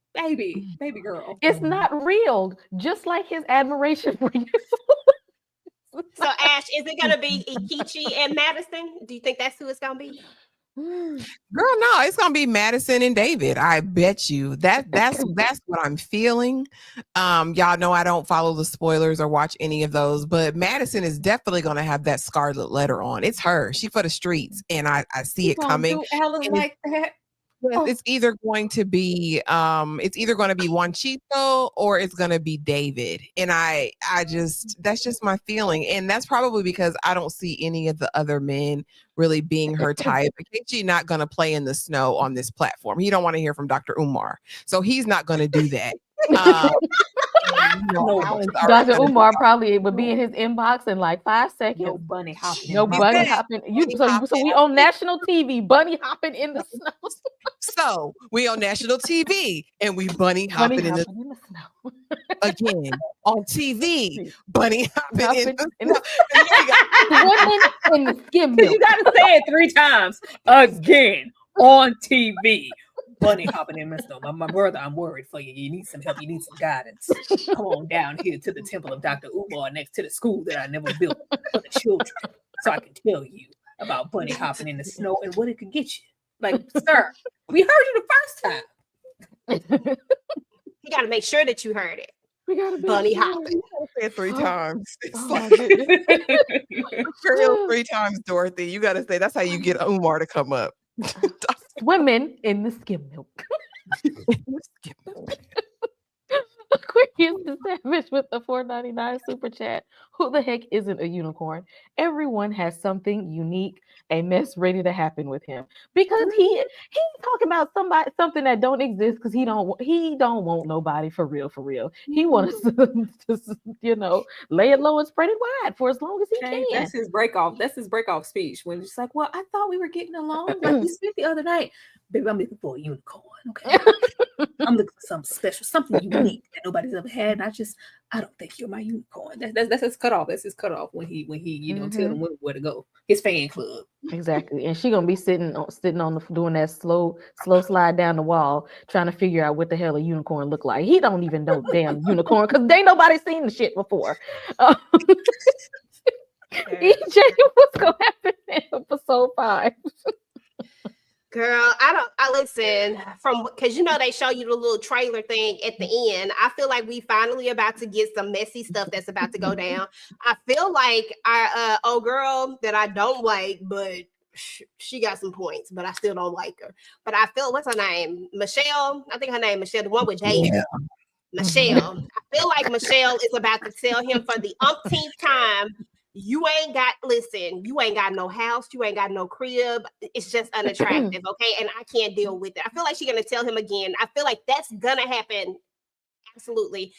girl. It's not real. Just like his admiration for you. So Ash, is it gonna be Ikichi and Madison? Do you think that's who it's gonna be? Girl, no, it's gonna be Madison and David. I bet you that's what I'm feeling. Y'all know I don't follow the spoilers or watch any of those, but Madison is definitely gonna have that scarlet letter on. It's her. She for the streets, and I see it coming. Ellen like that. It's either going to be Juanchito or it's going to be David. And I just, that's just my feeling. And that's probably because I don't see any of the other men really being her type. She's not going to play in the snow on this platform. He don't want to hear from Dr. Umar. So he's not going to do that. Dr. Umar probably would be in his inbox in like 5 seconds. No bunny hopping. So we on national TV, bunny hopping in the snow. So we on national TV and we bunny hopping in the snow. Again on TV, bunny hopping in the snow. In the skim milk. You gotta say it 3 times again on TV. Bunny hopping in the snow. My brother, I'm worried for you. You need some help. You need some guidance. Come on down here to the temple of Dr. Umar next to the school that I never built for the children, so I can tell you about bunny hopping in the snow and what it could get you. Like, sir, we heard you the first time. You got to make sure that you heard it. We got to bunny hopping. You gotta say it 3 times. It's Oh, 3 times, Dorothy. You got to say that's how you get Umar to come up. Women in the skim milk. Aquarius the Savage with the $4.99 super chat. Who the heck isn't a unicorn? Everyone has something unique, a mess ready to happen with him because he's talking about something that don't exist because he don't want nobody for real. He wants to just lay it low and spread it wide for as long as he can. That's his break off speech when it's like, well, I thought we were getting along like we spent the other night. Baby, I'm looking for a unicorn. Okay. I'm looking for something special, something unique that nobody's ever had. And I don't think you're my unicorn. That's his cutoff. That's his cutoff when he tell them where to go. His fan club. Exactly. And she gonna be sitting on the doing that slow slide down the wall, trying to figure out what the hell a unicorn look like. He don't even know damn unicorn because ain't nobody seen the shit before. EJ, what's gonna happen in episode 5? Girl, I listen because they show you the little trailer thing at the end. I feel like we finally about to get some messy stuff that's about to go down. I feel like our old girl that I don't like, but she got some points, but I still don't like her. But I feel, what's her name? Michelle. I think her name Michelle, the one with Jay. Yeah. Michelle. I feel like Michelle is about to tell him for the umpteenth time, you ain't got no house, you ain't got no crib. It's just unattractive, okay? And I can't deal with it. I feel like she's gonna tell him again. I feel like that's gonna happen. Absolutely.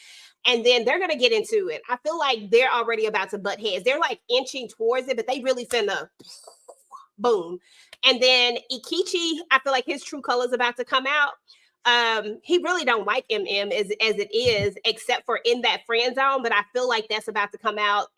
And then they're gonna get into it. I feel like they're already about to butt heads. They're like inching towards it, but they really finna boom. And then Ikichi, I feel like his true color is about to come out. He really don't like MM as it is, except for in that friend zone. But I feel like that's about to come out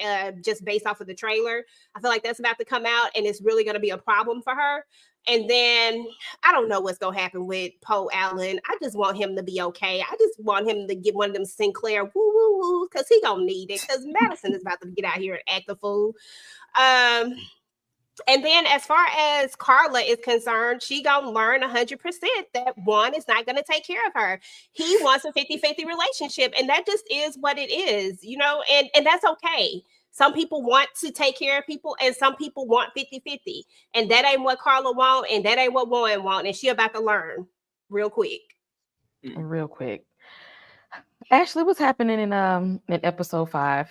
just based off of the trailer. I feel like that's about to come out, and it's really going to be a problem for her. And then I don't know what's going to happen with Poe Allen. I just want him to be okay. I just want him to get one of them Sinclair woo woo woo because he gonna need it. Because Madison is about to get out here and act a fool. And then as far as Carla is concerned, she gonna learn 100% that Juan is not gonna take care of her. He wants a 50-50 relationship, and that just is what it is, and that's okay. Some people want to take care of people, and some people want 50-50. And that ain't what Carla want, and that ain't what Juan want, and she about to learn real quick. Real quick. Ashley, what's happening in episode 5?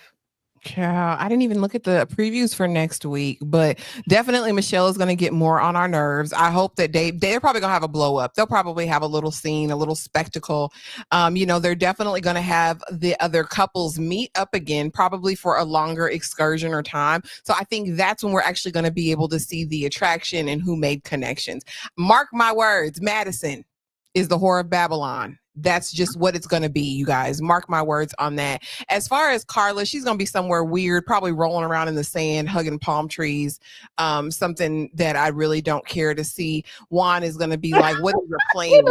Child, I didn't even look at the previews for next week, but definitely Michelle is going to get more on our nerves. I hope that they're probably going to have a blow up. They'll probably have a little scene, a little spectacle. They're definitely going to have the other couples meet up again, probably for a longer excursion or time. So I think that's when we're actually going to be able to see the attraction and who made connections. Mark my words, Madison is the whore of Babylon. That's just what it's going to be, you guys. Mark my words on that. As far as Carla, she's going to be somewhere weird, probably rolling around in the sand, hugging palm trees, something that I really don't care to see. Juan is going to be like, what is your plan?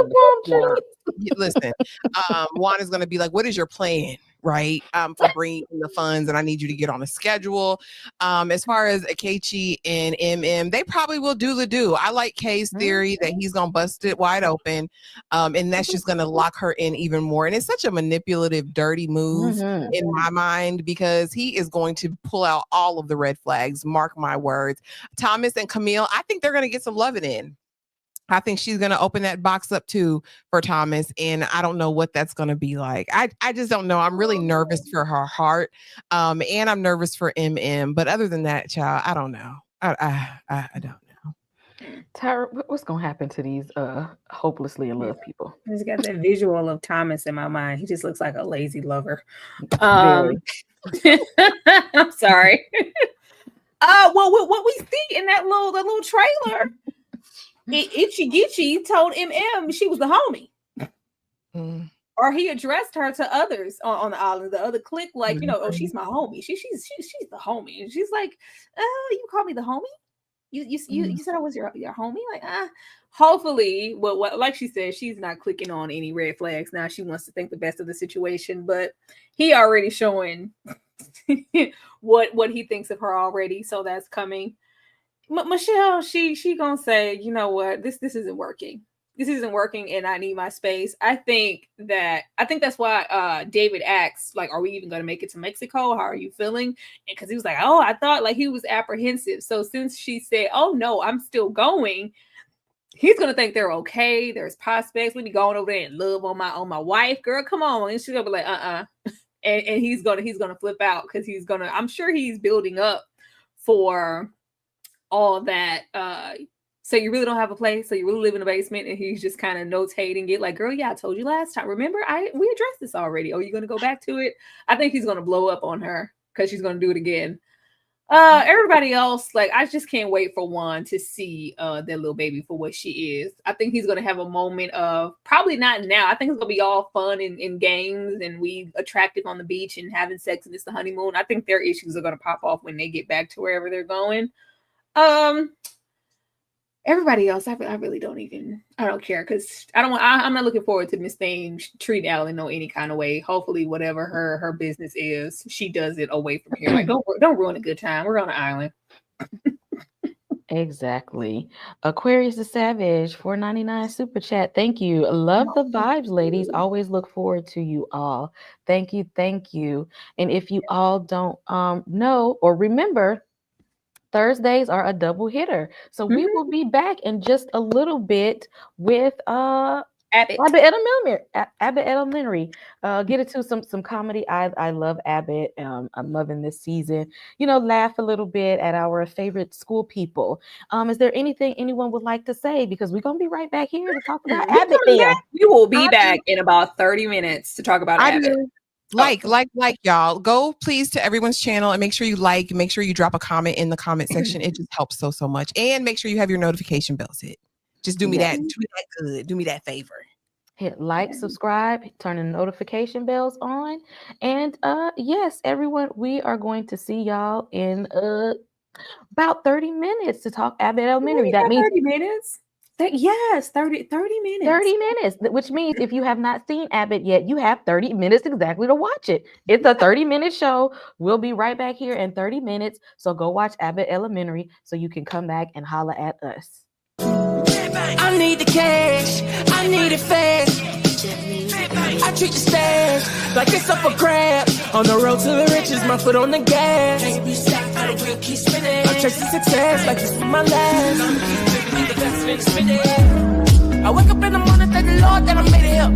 Listen, Juan is going to be like, what is your plan? Right, for bringing the funds, and I need you to get on a schedule. As far as Akechi and MM, they probably will do the do. I like Kay's theory that he's gonna bust it wide open, and that's just gonna lock her in even more. And it's such a manipulative, dirty move in my mind, because he is going to pull out all of the red flags. Mark my words. Thomas and Camille, I think they're gonna get some loving in. I think she's going to open that box up too for Thomas. And I don't know what that's going to be like. I just don't know. I'm really nervous for her heart. And I'm nervous for MM. But other than that, child, I don't know. I don't know. Tyra, what's going to happen to these hopelessly in love people? I just got that visual of Thomas in my mind. He just looks like a lazy lover. I'm sorry. Well, what we see in that little trailer, Itchy told MM she was the homie, or he addressed her to others on the island. The other clique, like, oh, she's my homie. She's the homie, and she's like, you call me the homie? You said I was your homie? Like, hopefully, what like she said, she's not clicking on any red flags. Now she wants to think the best of the situation, but he already showing what he thinks of her already, so that's coming. Michelle, she gonna say, you know what, this isn't working. This isn't working, and I need my space. I think that's why David asked, like, are we even gonna make it to Mexico? How are you feeling? And because he was like, oh, I thought, like, he was apprehensive. So since she said, oh no, I'm still going, he's gonna think they're okay. There's prospects. Let me go on over there and love on my wife, girl. Come on, and she's gonna be like, and he's gonna flip out because I'm sure he's building up for all that. So you really don't have a place, so you really live in the basement, and he's just kind of notating it like, girl, yeah, I told you last time, remember, we addressed this already. Oh, you're gonna go back to it? I think he's gonna blow up on her because she's gonna do it again. Everybody else, like, I just can't wait for Juan to see their little baby for what she is. I think he's gonna have a moment of, probably not now. I think it's gonna be all fun and games, and we attractive on the beach and having sex, and it's the honeymoon. I think their issues are gonna pop off when they get back to wherever they're going. Everybody else, I really don't care, because I'm not looking forward to Miss Thane treat Alan in any kind of way. Hopefully, whatever her business is, she does it away from here. Like, don't ruin a good time. We're on an island. Exactly. Aquarius the Savage, $4.99 super chat. Thank you. Love the vibes, ladies. Always look forward to you all. Thank you. And if you all don't know or remember, Thursdays are a double hitter. So we will be back in just a little bit with Abbott Elementary. Get into some comedy. I love Abbott. I'm loving this season. Laugh a little bit at our favorite school people. Is there anything anyone would like to say? Because we're gonna be right back here to talk about Abbott. We will be back in about 30 minutes to talk about Abbott. Like y'all, go please to everyone's channel and make sure you make sure you drop a comment in the comment section. It just helps so much. And make sure you have your notification bells hit. Just do me that good. Do me that favor. Hit like, subscribe, turn the notification bells on. And yes, everyone, we are going to see y'all in about 30 minutes to talk Abbott Elementary. That means 30 minutes. Yes, 30 minutes. 30 minutes, which means if you have not seen Abbott yet, you have 30 minutes exactly to watch it. It's a 30-minute show. We'll be right back here in 30 minutes. So go watch Abbott Elementary so you can come back and holler at us. I need the cash. I need it fast. I treat the stash like it's up for grabs. On the road to the riches, my foot on the gas. I'm chasing success like this for my last. I wake up in the morning, thank the Lord that I made it up.